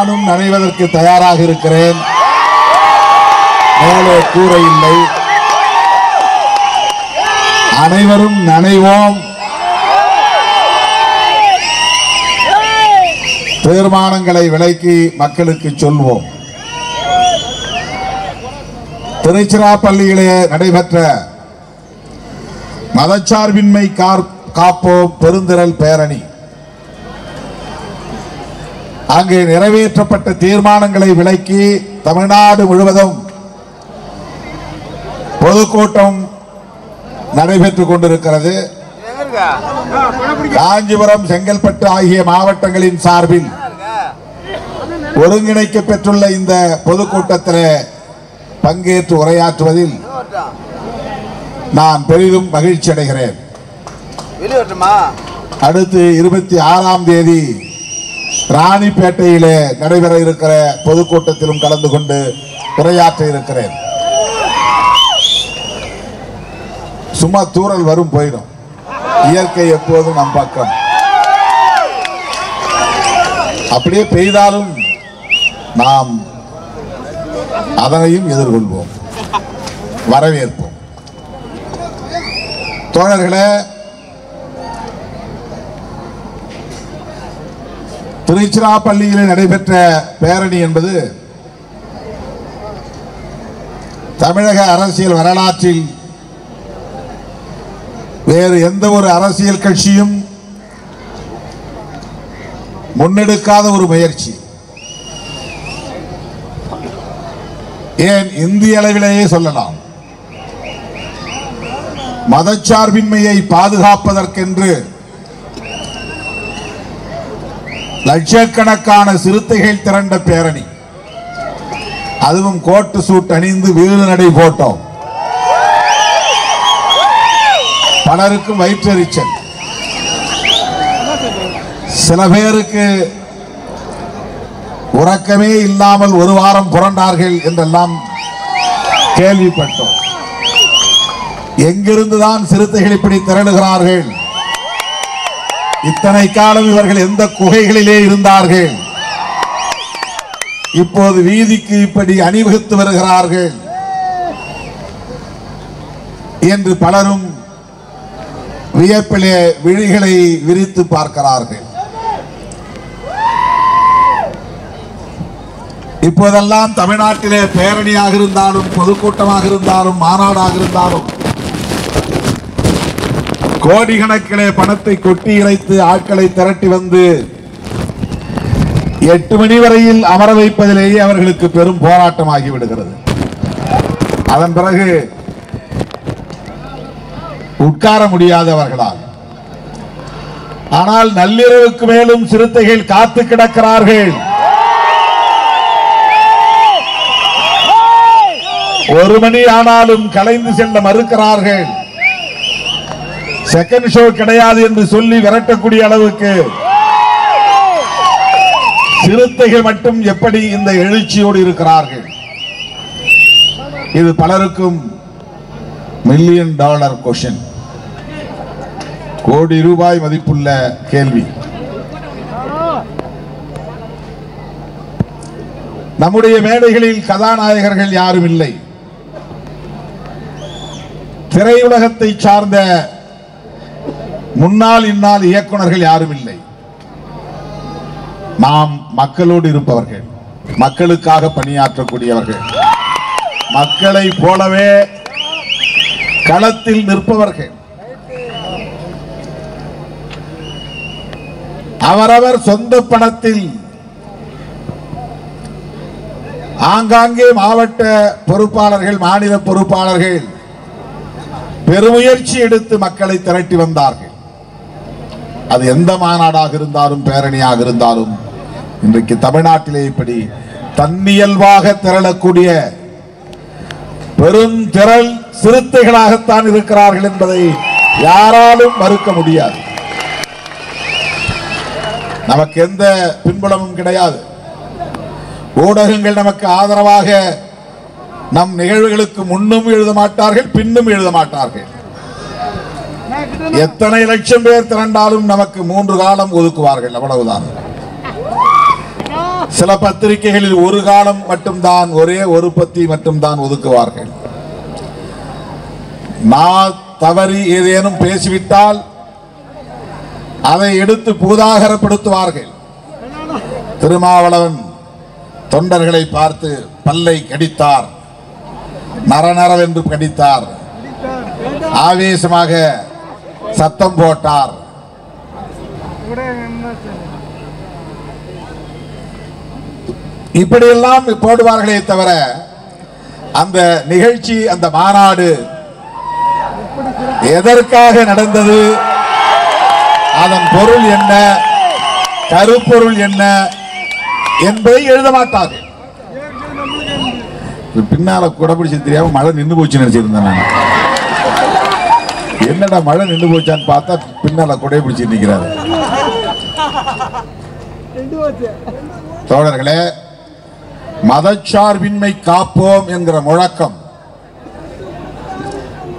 நானும் நனைவதற்கு தயாராக இருக்கிறேன். மேலே கூரை இல்லை. அனைவரும் நனைவோம். தீர்மானங்களை விலக்கி மக்களுக்கு சொல்வோம். திருச்சிராப்பள்ளியிலே நடைபெற்ற மதச்சார்பின்மை காப்போம் பெருந்திரள் பேரணி, அங்கே நிறைவேற்றப்பட்ட தீர்மானங்களை விலக்கி தமிழ்நாடு முழுவதும் பொதுக்கூட்டம் நடைபெற்றுக் கொண்டிருக்கிறது. காஞ்சிபுரம், செங்கல்பட்டு ஆகிய மாவட்டங்களின் சார்பில் ஒருங்கிணைக்க பெற்றுள்ள இந்த பொதுக்கூட்டத்தில் பங்கேற்று உரையாற்றுவதில் நான் பெரிதும் மகிழ்ச்சி அடைகிறேன். அடுத்து 26ஆம் தேதி ராணிப்பேட்டையிலே நடைபெற இருக்கிற பொதுக்கூட்டத்திலும் கலந்து கொண்டு உரையாற்ற இருக்கிறேன். சும்மா தூறல் வரும் போயிடும். இயற்கை எப்போதும் நம் பக்கம். அப்படியே பெய்தாலும் நாம் அதனையும் எதிர்கொள்வோம், வரவேற்போம். தோழர்களே, திருச்சிராப்பள்ளியில் நடைபெற்ற பேரணி என்பது தமிழக அரசியல் வரலாற்றில் வேறு எந்த ஒரு அரசியல் கட்சியும் முன்னெடுக்காத ஒரு முயற்சி. ஏன் இந்திய அளவிலேயே சொல்லலாம். மதச்சார்பின்மையை பாதுகாப்பதற்கென்று லட்சக்கணக்கான சிறுத்தைகள் திரண்ட பேரணி, அதுவும் கோட்டு சூட் அணிந்து வீடு நடை போட்டோம். பலருக்கும் வயிற்றெரிச்சல், சில பேருக்கு உறக்கமே இல்லாமல் ஒரு வாரம் புரண்டார்கள் என்றெல்லாம் கேள்விப்பட்டோம். எங்கிருந்துதான் சிறுத்தைகள் இப்படி திரளுகிறார்கள்? இத்தனை காலம் இவர்கள் எந்த குகைகளிலே இருந்தார்கள்? இப்போது வீதிக்கு இப்படி அணிவகுத்து வருகிறார்கள் என்று பலரும் வியப்பிலே விழிகளை விரித்து பார்க்கிறார்கள். இப்போதெல்லாம் தமிழ்நாட்டிலே பேரணியாக இருந்தாலும், பொதுக்கூட்டமாக இருந்தாலும், மாநாடாக இருந்தாலும் கோடிக்கணக்கிலே பணத்தை கொட்டி இறைத்து ஆட்களை திரட்டி வந்து 8 மணி வரையில் அமர வைப்பதிலேயே அவர்களுக்கு பெரும் போராட்டமாகி விடுகிறது. அதன் பிறகு உட்கார முடியாதவர்களால். ஆனால் நள்ளிரவுக்கு மேலும் சிறுத்தைகள் காத்து கிடக்கிறார்கள். 1 மணி ஆனாலும் கலைந்து செல்ல மறுக்கிறார்கள். செகண்ட் ஷோ கிடையாது என்று சொல்லி விரட்டக்கூடிய அளவுக்கு சிறுத்தைகள் மட்டும் எப்படி இந்த எழுச்சியோடு இருக்கிறார்கள்? இது பலருக்கும் $1,000,000 கொஸ்டின், கோடி ரூபாய் மதிப்புள்ள கேள்வி. நம்முடைய மேடைகளில் கதாநாயகர்கள் யாரும் இல்லை. திரையுலகத்தை சார்ந்த முன்னாள் இந்நாள் இயக்குனர்கள் யாரும் இல்லை. நாம் மக்களோடு இருப்பவர்கள், மக்களுக்காக பணியாற்றக்கூடியவர்கள், மக்களை போலவே களத்தில் நிற்பவர்கள். அவரவர் சொந்த பணத்தில் ஆங்காங்கே மாவட்ட பொறுப்பாளர்கள், மாநில பொறுப்பாளர்கள் பெருமுயற்சி எடுத்து மக்களை திரட்டி வந்தார்கள். அது எந்த மாநாடாக இருந்தாலும், பேரணியாக இருந்தாலும், இன்றைக்கு தமிழ்நாட்டிலே இப்படி தன்னியல்பாக திரளக்கூடிய பெரும் திரள் சிறுத்தைகளாகத்தான் இருக்கிறார்கள் என்பதை யாராலும் மறுக்க முடியாது. நமக்கு எந்த பின்புலமும் கிடையாது. ஊடகங்கள் நமக்கு ஆதரவாக நம் நிகழ்வுகளுக்கு முன்னும் எழுத மாட்டார்கள், பின்னும் எழுத மாட்டார்கள். எத்தனை லட்சம் பேர் திரண்டாலும் நமக்கு 3 காலம் ஒதுக்குவார்கள், அவ்வளவுதான். சில பத்திரிகைகளில் ஒரு காலம் மட்டும்தான், ஒரே ஒரு பத்தி மட்டும்தான் ஒதுக்குவார்கள். நான் தவறி ஏதேனும் பேசிவிட்டால் அதை எடுத்து பூதாகரப்படுத்துவார்கள். திருமாவளவன் தொண்டர்களை பார்த்து பல்லை கடித்தார், நரநரவென்று கடித்தார், ஆவேசமாக சத்தம் போட்டார். இப்படியெல்லாம் போடுவார்களே தவிர அந்த நிகழ்ச்சி, அந்த மாநாடு எதற்காக நடந்தது, அதன் பொருள் என்ன, கருப்பொருள் என்ன என்பதை எழுத மாட்டார்கள். பின்னால குடபிடிச்சு தெரியாம மழை நின்று போச்சு நினைச்சிருந்தேன் நான். என்னடா மழை நின்று போச்சான்னு பார்த்தா பின்னால குடை பிடிச்சு நிற்கிறாரு. தோழர்களே, மதச்சார்பின்மை காப்போம் என்கிற முழக்கம்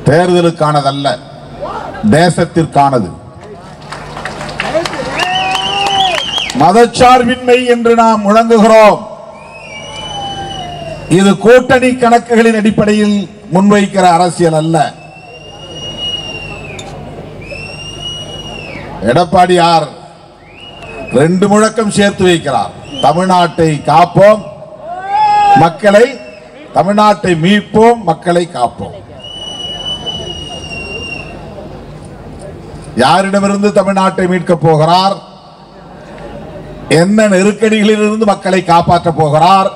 தேர்தலுக்கானதல்ல, தேசத்திற்கானது. மதச்சார்பின்மை என்று நாம் முழங்குகிறோம். இது கூட்டணி கணக்குகளின் அடிப்படையில் முன்வைக்கிற அரசியல் அல்ல. எடப்பாடியார் 2 முழக்கம் சேர்த்து வைக்கிறார். தமிழ்நாட்டை காப்போம், மக்களை, தமிழ்நாட்டை மீட்போம், மக்களை காப்போம். யாரிடமிருந்து தமிழ்நாட்டை மீட்கப் போகிறார்? என்ன நெருக்கடிகளிலிருந்து மக்களை காப்பாற்ற போகிறார்?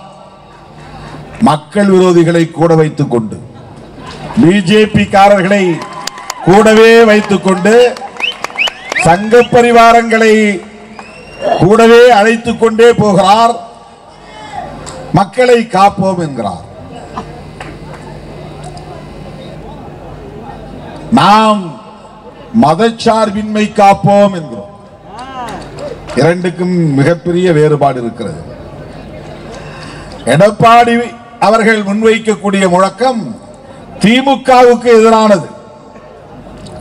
மக்கள் விரோதிகளை கூட வைத்துக் கொண்டு, பிஜேபி காரர்களை கூடவே வைத்துக் கொண்டு, சங்க பரிவாரங்களை கூடவே அழைத்துக் கொண்டே போகிறார். மக்களை காப்போம் என்கிறார். நாம் மதச்சார்பின்மை காப்போம் என்கிறோம். இரண்டுக்கும் மிகப்பெரிய வேறுபாடு இருக்கிறது. எடப்பாடி அவர்கள் முன்வைக்கக்கூடிய முழக்கம் திமுகவுக்கு எதிரானது.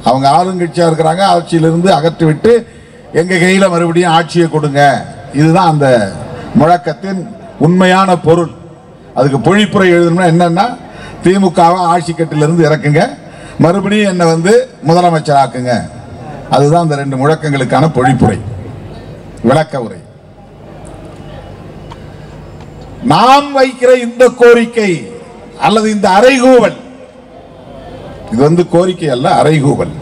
அவங்க ஆளுங்கட்சியா இருக்கிறாங்க, ஆட்சியிலிருந்து அகற்றிவிட்டு எங்க கையில மறுபடியும் ஆட்சியை கொடுங்க. இதுதான் அந்த முழக்கத்தின் உண்மையான பொருள். அதுக்கு பொழிப்புரை எழுதணும்னா என்னன்னா, திமுகவை ஆட்சி கட்டிலிருந்து இறக்குங்க, மறுபடியும் என்ன முதலமைச்சர் ஆக்குங்க. அதுதான் அந்த 2 முழக்கங்களுக்கான பொழிப்புரை, விளக்க உரை. நாம் வைக்கிற இந்த கோரிக்கை அல்லது இந்த அறைகூவல், இது கோரிக்கை அல்ல, அறைகூவல்.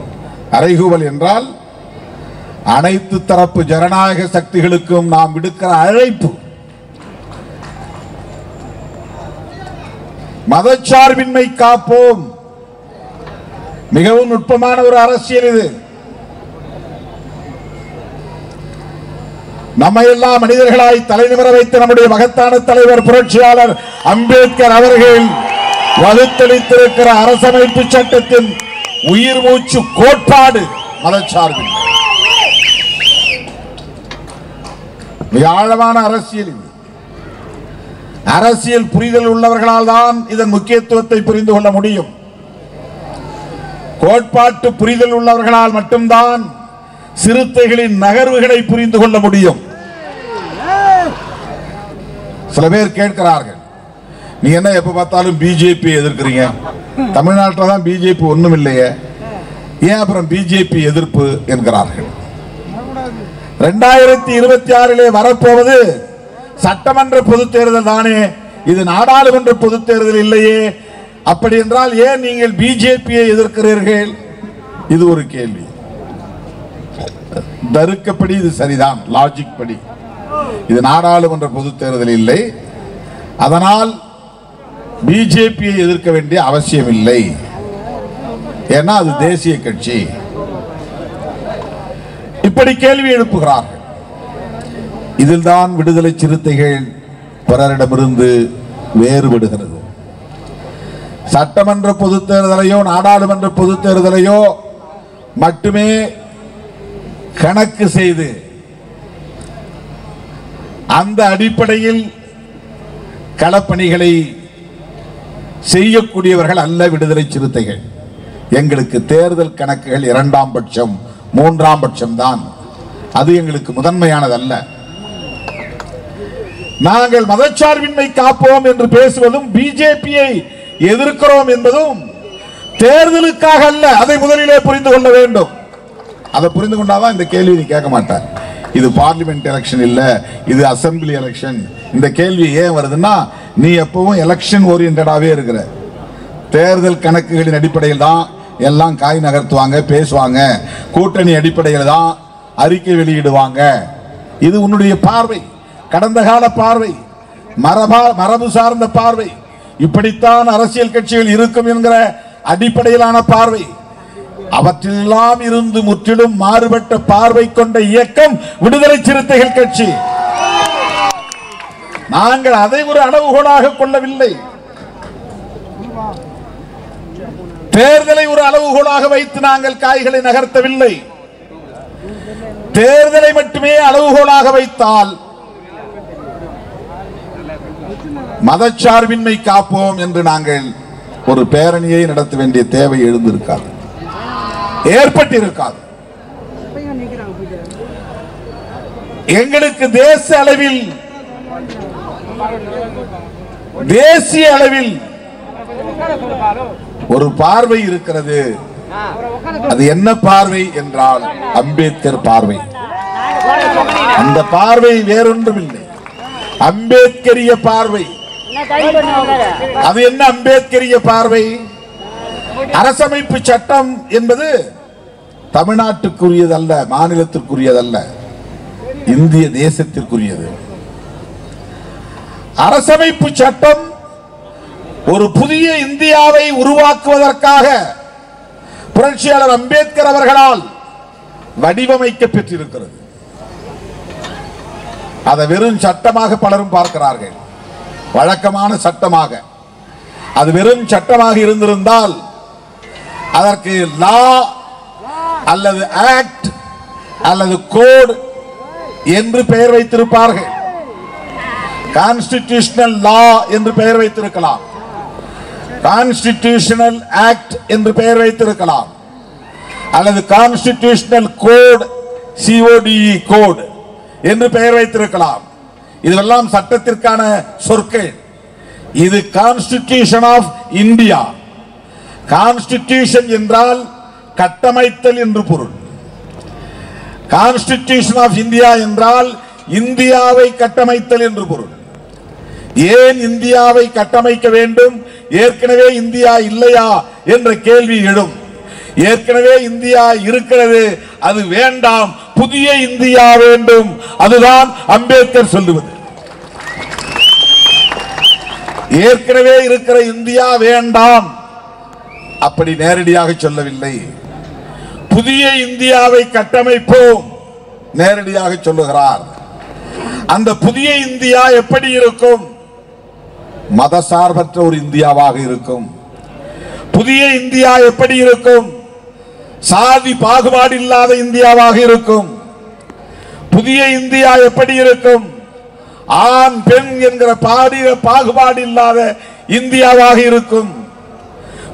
அறைகூவல் என்றால் அனைத்து தரப்பு ஜனநாயக சக்திகளுக்கும் நாம் விடுக்கிற அழைப்பு. மதச்சார்பின்மை காப்போம். மிகவும் நுட்பமான ஒரு அரசியல் இது. நம்ம எல்லாம் மனிதர்களாய் தலைநிமிர வைத்த நம்முடைய மகத்தான தலைவர் புரட்சியாளர் அம்பேத்கர் அவர்கள் வகுத்தளித்திருக்கிற அரசமைப்பு சட்டத்தின் உயிர் மூச்சு கோட்பாடு மதச்சார்பின்மை. ஆழமான அரசியல் இது. அரசியல் புரிதல் உள்ளவர்களால் தான் இதன் முக்கியத்துவத்தை புரிந்து கொள்ள முடியும். கோட்பாட்டு புரிதல் உள்ளவர்களால் மட்டும்தான் சிறுத்தைகளின் நகர்வுகளை புரிந்து கொள்ள முடியும். சில பேர் கேட்கிறார்கள், நீ என்ன எப்ப பார்த்தாலும் பிஜேபி எதிர்க்கிறீங்க, தமிழ்நாட்டில் தான் பிஜேபி ஒண்ணும் இல்லையே, ஏன் அப்புறம் பிஜேபி எதிர்ப்பு என்கிறார்கள். 2026 வரப்போவது சட்டமன்ற பொதுத் தேர்தல் தானே, இது நாடாளுமன்ற பொதுத் தேர்தல் இல்லையே, அப்படி என்றால் ஏன் நீங்கள் பிஜேபியை எதிர்க்கிறீர்கள்? இது ஒரு கேள்வி. தருக்கப்படி இது சரிதான், லாஜிக் படி இது நாடாளுமன்ற பொதுத் தேர்தல் இல்லை, அதனால் பிஜேபியை எதிர்க்க வேண்டிய அவசியம் இல்லை, ஏன்னா அது தேசிய கட்சி. இப்படி கேள்வி எழுப்புகிறார்கள். இதில் தான் விடுதலை சிறுத்தைகள் பிறரிடமிருந்து வேறுபடுகிறது. சட்டமன்ற பொதுத் தேர்தலையோ நாடாளுமன்ற பொதுத் தேர்தலையோ மட்டுமே கணக்கு செய்து அந்த அடிப்படையில் களப்பணிகளை செய்யக்கூடியவர்கள் அல்ல விடுதலை சிறுத்தைகள். எங்களுக்கு தேர்தல் கணக்குகள் 2ஆம் பட்சம் 3ஆம் பட்சம் தான், அது எங்களுக்கு முதன்மையானதல்ல. நாங்கள் மதச்சார்பின்மை காப்போம் என்று பேசுவதும் பிஜேபியை எதிர்க்கிறோம் என்பதும் தேர்தலுக்காக அல்ல. அதை முதலிலே புரிந்து கொள்ள வேண்டும். அதை புரிந்து கொண்டாதான் இந்த கேள்வி நீ கேட்க மாட்டார். இது பார்லிமெண்ட் எலெக்ஷன் இல்ல, இது அசம்பிளி எலெக்ஷன். இந்த கேள்வி ஏன் வருதுன்னா, நீ எப்பவும் எலெக்ஷன் ஓரியன்டாவே இருக்கிற. தேர்தல் கணக்குகளின் அடிப்படையில் தான் எல்லாம் காய் நகர்த்துவாங்க, பேசுவாங்க. கூட்டணி அடிப்படையில் தான் அறிக்கை வெளியிடுவாங்க. இது உன்னுடைய பார்வை, கடந்த கால பார்வை, மரபு சார்ந்த பார்வை. இப்படித்தான் அரசியல் கட்சிகள் இருக்கும் என்கிற அடிப்படையிலான பார்வை. அவற்றெல்லாம் இருந்து முற்றிலும் மாறுபட்ட பார்வை கொண்ட இயக்கம் விடுதலை சிறுத்தைகள் கட்சி. நாங்கள் அதை ஒரு அளவுகோலாக கொள்ளவில்லை. தேர்தலை ஒரு அளவுகோலாக வைத்து நாங்கள் காய்களை நகர்த்தவில்லை. தேர்தலை மட்டுமே அளவுகோலாக வைத்தால் மதச்சார்பின்மை காப்போம் என்று நாங்கள் ஒரு பேரணியை நடத்த வேண்டிய தேவை எழுந்திருக்காது, ஏற்பட்டிருக்காது. எங்களுக்கு தேசிய அளவில் ஒரு பார்வை இருக்கிறது. அது என்ன பார்வை என்றால் அம்பேத்கர் பார்வை. அந்த பார்வை வேறொன்றும் இல்லை, அம்பேத்கரிய பார்வை. அது என்ன அம்பேத்கரிய பார்வை? அரசமைப்பு சட்டம் என்பது தமிழ்நாட்டுக்குரியதல்ல, மாநிலத்திற்குரியதல்ல, இந்திய தேசத்திற்குரியது. அரசமைப்பு சட்டம் ஒரு புதிய இந்தியாவை உருவாக்குவதற்காக புரட்சியாளர் அம்பேத்கர் அவர்களால் வடிவமைக்க பெற்றிருக்கிறது. அதை வெறும் சட்டமாக பலரும் பார்க்கிறார்கள், வழக்கமான சட்டமாக. அது வெறும் சட்டமாக இருந்திருந்தால் அதற்கு லா அல்லது ஆக்ட் அல்லது கோட் என்று பெயர் வைத்திருப்பார்கள். கான்ஸ்டிடியூஷனல் லா என்று பெயர் வைத்திருக்கலாம், கான்ஸ்டிடியூஷனல் ஆக்ட் என்று பெயர் வைத்திருக்கலாம், அல்லது கான்ஸ்டிடியூஷனல் கோட் CODE கோட் என்று பெயர் வைத்திருக்கலாம். இதெல்லாம் சட்டத்திற்கான சொற்கள். இது கான்ஸ்டிடியூஷன் ஆஃப் இந்தியா. கான்ஸ்டிடியூஷன் என்றால் கட்டமைத்தல் என்று பொருள். கான்ஸ்டிடியூஷன் ஆஃப் இந்தியா என்றால் இந்தியாவை கட்டமைத்தல் என்று பொருள். ஏன் இந்தியாவை கட்டமைக்க வேண்டும்? ஏற்கனவே இந்தியா இல்லையா என்ற கேள்வி எழும். ஏற்கனவே இந்தியா இருக்கிறது, அது வேண்டாம், புதிய இந்தியா வேண்டும். அதுதான் அம்பேத்கர் சொல்லுவது. ஏற்கனவே இருக்கிற இந்தியா வேண்டாம், அப்படி நேரடியாக சொல்லவில்லை. புதிய இந்தியாவை கட்டமைப்போம் நேரடியாக சொல்லுகிறார். அந்த புதிய இந்தியா எப்படி இருக்கும்? மதசார்பற்ற ஒரு இந்தியாவாக இருக்கும். புதிய இந்தியா எப்படி இருக்கும்? சாதி பாகுபாடு இல்லாத இந்தியாவாக இருக்கும். புதிய இந்தியா எப்படி இருக்கும்? ஆண் பெண் என்கிற பாகுபாடு இல்லாத இந்தியாவாக இருக்கும்.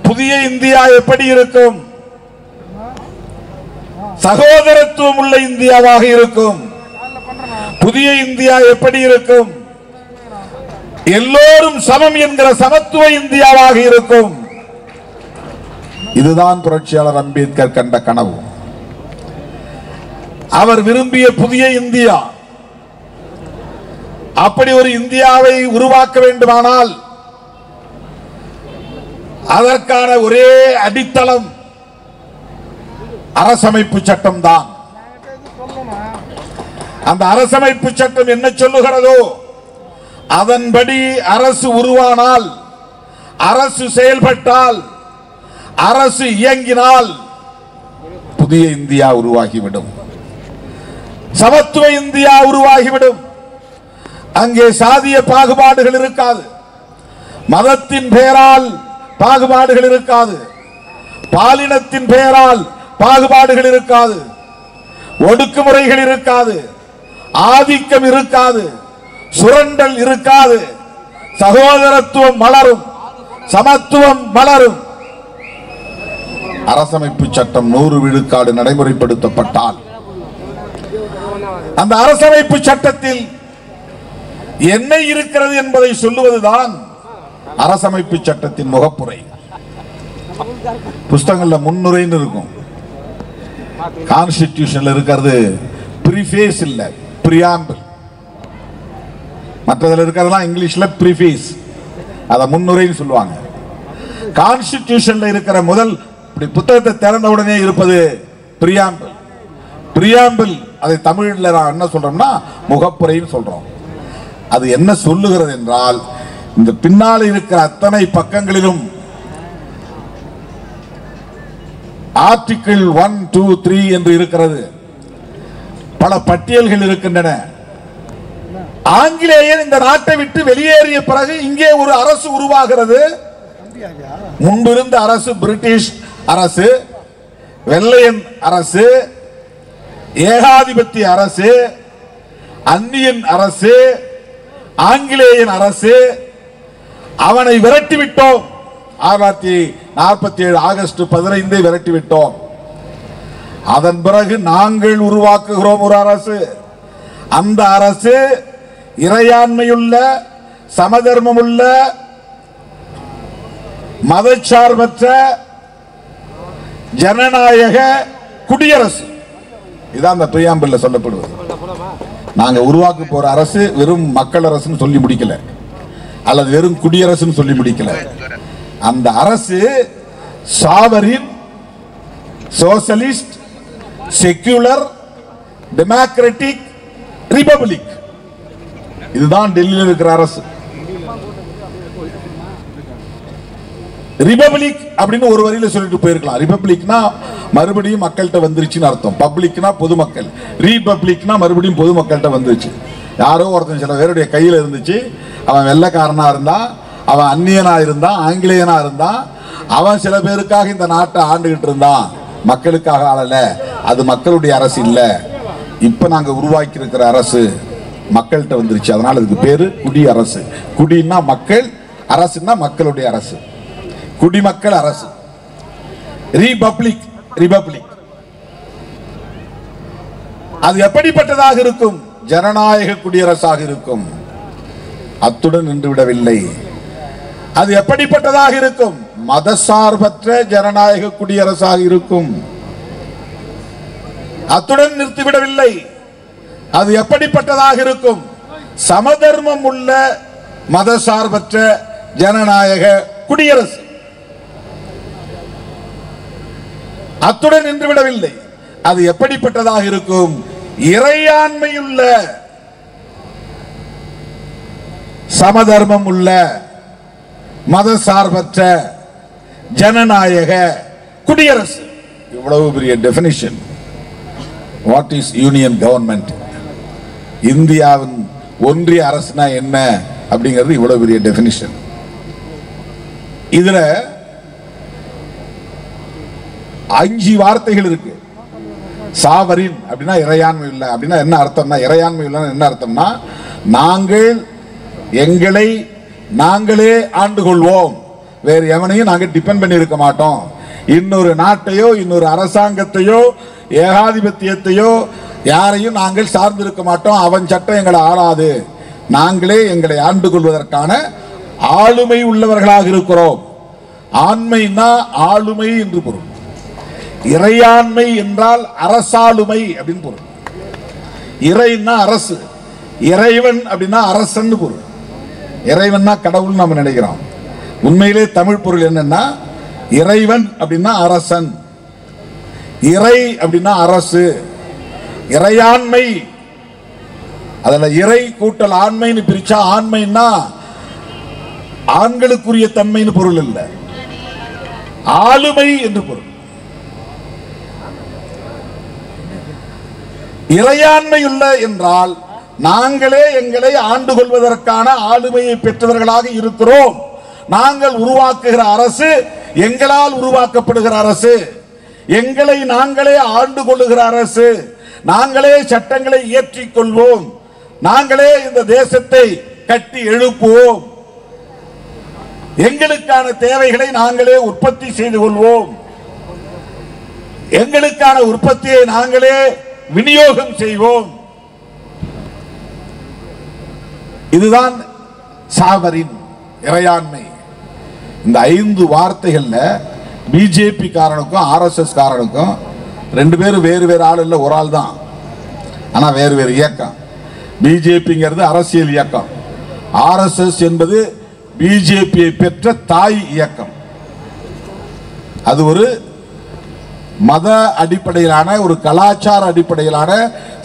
புதிய இந்தியா எப்படி இருக்கும்? சகோதரத்துவம் உள்ள இந்தியாவாக இருக்கும். புதிய இந்தியா எப்படி இருக்கும்? எல்லோரும் சமம் என்கிற சமத்துவ இந்தியாவாக இருக்கும். இதுதான் புரட்சியாளர் அம்பேத்கர் கண்ட கனவு. அவர் விரும்பிய புதிய இந்தியா. அப்படி ஒரு இந்தியாவை உருவாக்க வேண்டுமானால் அதற்கான ஒரே அடித்தளம் அரசமைப்பு சட்டம் தான். அந்த அரசமைப்பு சட்டம் என்ன சொல்லுகிறதோ அதன்படி அரசு உருவானால், அரசு செயல்பட்டால், அரசு இயங்கினால் புதிய இந்தியா உருவாகிவிடும், சமத்துவ இந்தியா உருவாகிவிடும். அங்கே சாதிய பாகுபாடுகள் இருக்காது, மதத்தின் பெயரால் பாகுபாடுகள் இருக்காது, பாலினத்தின் பெயரால் பாகுபாடுகள் இருக்காது, ஒடுக்குமுறைகள் இருக்காது, ஆதிக்கம் இருக்காது, சுரண்டல் இருக்காது, சகோதரத்துவம் மலரும், சமத்துவம் மலரும். அரசமைப்பு சட்டம் 100 விழுக்காடு நடைமுறைப்படுத்தப்பட்டால் அந்த அரசமைப்பு சட்டத்தில் என்ன இருக்கிறது என்பதை சொல்லுவதுதான் அரசமைப்பு சட்டத்தின் முகப்புரை. புஸ்தகங்கள்ல முன்னுரைன்னு இருக்கும், கான்ஸ்டிடியூஷன்ல இருக்கிறது ப்ரீஃபேஸ் இல்ல, பிரியாம்பிள். மற்றதுல இருக்கிறதெல்லாம் இங்கிலீஷ்ல ப்ரீஃபேஸ், அத முன்னுரைன்னு சொல்லுவாங்க. கான்ஸ்டிடியூஷன்ல இருக்கிற முதல் புத்தகத்தை திறந்த உடனே இருப்பது பிரியாம்பிள். பிரியாம்பிள் அதை தமிழ்ல என்ன சொல்றோம்னா முகப்புரைன்னு சொல்றோம். அது என்ன சொல்லுகிறது என்றால், இந்த பின்னால் இருக்கிற அத்தனை பக்கங்களிலும் ஆர்டிகிள் 1, 2, 3 என்று இருக்கிறது. பல பட்டியல்கள் இருக்கின்றன. ஆங்கிலேயர் இந்த நாட்டை விட்டு வெளியேறிய பிறகு இங்கே ஒரு அரசு உருவாகிறது. முன்பிருந்த அரசு பிரிட்டிஷ் அரசு, வெள்ளையன் அரசு, ஏகாதிபத்திய அரசு, அந்நியன் அரசு, ஆங்கிலேயன் அரசு. அவனை விரட்டிவிட்டோம். 1947 ஆகஸ்ட் 15 விரட்டிவிட்டோம். அதன் பிறகு நாங்கள் உருவாக்குகிறோம் ஒரு அரசு. அந்த அரசு இறையாண்மையுள்ள, சமதர்மமுள்ள, மதச்சார்பற்ற ஜனநாயக குடியரசு. இதான் அந்த பிரியாம்பிள்ல சொல்லப்படுவது. நாங்க உருவாக்க போற அரசு வெறும் மக்கள் அரசுன்னு சொல்லி முடிக்கல, அல்லது வெறும் குடியரசுன்னு சொல்லி முடிக்கல. அந்த அரசு sovereign, socialist, secular, democratic republic. இதுதான் டெல்லியில் இருக்கிற அரசு. ரிபப்ளிக் அப்படின்னு ஒரு வரியில சொல்லிட்டு போயிருக்கலாம். ரிபப்ளிக்னா மறுபடியும் மக்கள்கிட்ட வந்துருச்சுன்னு அர்த்தம். பப்ளிக்னா பொதுமக்கள், ரீபப்ளிக்னா மறுபடியும் பொதுமக்கள்கிட்ட வந்துருச்சு. யாரோ ஒருத்தன் சில பேருடைய கையில் இருந்துச்சு. அவன் வெள்ளைக்காரனா இருந்தான், அவன் அந்நியனா இருந்தான், ஆங்கிலேயனா இருந்தான். அவன் சில பேருக்காக இந்த நாட்டை ஆண்டுகிட்டு இருந்தான், மக்களுக்காக ஆளல. அது மக்களுடைய அரசு இல்ல. இப்ப நாங்க உருவாக்கி இருக்கிற அரசு மக்கள்கிட்ட வந்துருச்சு. அதனால இதுக்கு பேரு குடியரசு. குடின்னா மக்கள், அரசுன்னா மக்களுடைய அரசு, குடிமக்கள் அரசு. ரிபப்ளிக், ரிபப்ளிக் அது எப்படிப்பட்டதாக இருக்கும்? ஜனநாயக குடியரசாக இருக்கும். அத்துடன் நின்று விடவில்லை. அது எப்படிப்பட்டதாக இருக்கும்? மதசார்பற்ற ஜனநாயக குடியரசாக இருக்கும். அத்துடன் நிறுத்திவிடவில்லை. அது எப்படிப்பட்டதாக இருக்கும்? சமதர்மம் உள்ள மதசார்பற்ற ஜனநாயக குடியரசு. அத்துடன் நின்றுவிடவில்லை. அது எப்படிப்பட்டதாக இருக்கும்? இறையாண்மையுள்ள, சமதர்மம் உள்ள, மதசார்பற்ற ஜனநாயக குடியரசு. இவ்வளவு பெரிய definition. What is union government? இந்தியாவின் ஒன்றிய அரசுனா என்ன அப்படிங்கிறது இவ்வளவு பெரிய டெபினிஷன். இதுல 5 வார்த்தைகள் இருக்கு. சாவரின் அப்படின்னா இறையாண்மை இல்லை அப்படின்னா என்ன அர்த்தம்னா, இறையாண்மை இல்லை என்ன அர்த்தம்னா, நாங்கள் எங்களை நாங்களே ஆண்டு கொள்வோம், வேறு எவனையும் நாங்கள் டிபெண்ட் பண்ணி இருக்க மாட்டோம். இன்னொரு நாட்டையோ இன்னொரு அரசாங்கத்தையோ ஏகாதிபத்தியத்தையோ யாரையும் நாங்கள் சார்ந்திருக்க மாட்டோம். அவன் சட்டம் எங்களை ஆளாது. நாங்களே எங்களை ஆண்டு கொள்வதற்கான ஆளுமை உள்ளவர்களாக இருக்கிறோம். ஆண்மைனா ஆளுமை என்று பொருள். இறையாண்மை என்றால் அரசாளுமை அப்படின்னு பொருள். இறைன்னா அரசு, இறைவன் அப்படின்னா அரசன் பொருள். இறைவன்னா கடவுள் நம்ம நினைக்கிறோம். உண்மையிலே தமிழ் பொருள் என்னன்னா, இறைவன் அப்படின்னா அரசன், இறை அப்படின்னா அரசு. இறையாண்மை, அதுல இறை கூட்டல் ஆண்மைன்னு பிரிச்சா, ஆண்மைன்னா ஆண்களுக்குரிய தன்மைன்னு பொருள் இல்லை, ஆளுமை என்று பொருள். இறையாண்மையுள்ள என்றால் நாங்களே எங்களை ஆண்டு கொள்வதற்கான ஆளுமையை பெற்றவர்களாக இருக்கிறோம். நாங்கள் உருவாக்குகிற அரசு எங்களால் உருவாக்கப்படுகிற அரசு, எங்களை நாங்களே ஆண்டு கொள்ளுகிற அரசு. நாங்களே சட்டங்களை இயற்றிக் கொள்வோம், நாங்களே இந்த தேசத்தை கட்டி எழுப்புவோம், எங்களுக்கான தேவைகளை நாங்களே உற்பத்தி செய்து கொள்வோம், எங்களுக்கான உற்பத்தியை நாங்களே விநியோகம் செய்வோம். இதுதான் சாவரின் இறையாண்மை. இந்த 5 வார்த்தைகள்ல பிஜேபி காரனுக்கும் ஆர்எஸ்எஸ் காரனுக்கும் 2 பேரும் வேறு வேறு ஆள் இல்ல, ஒரு ஆள் தான். ஆனா வேறு வேறு இயக்கம். பிஜேபிங்கிறது அரசியல் இயக்கம், ஆர்எஸ்எஸ் என்பது பிஜேபியை பெற்ற தாய் இயக்கம். அது ஒரு மத அடிப்படையிலான, ஒரு கலாச்சார அடிப்படையிலான,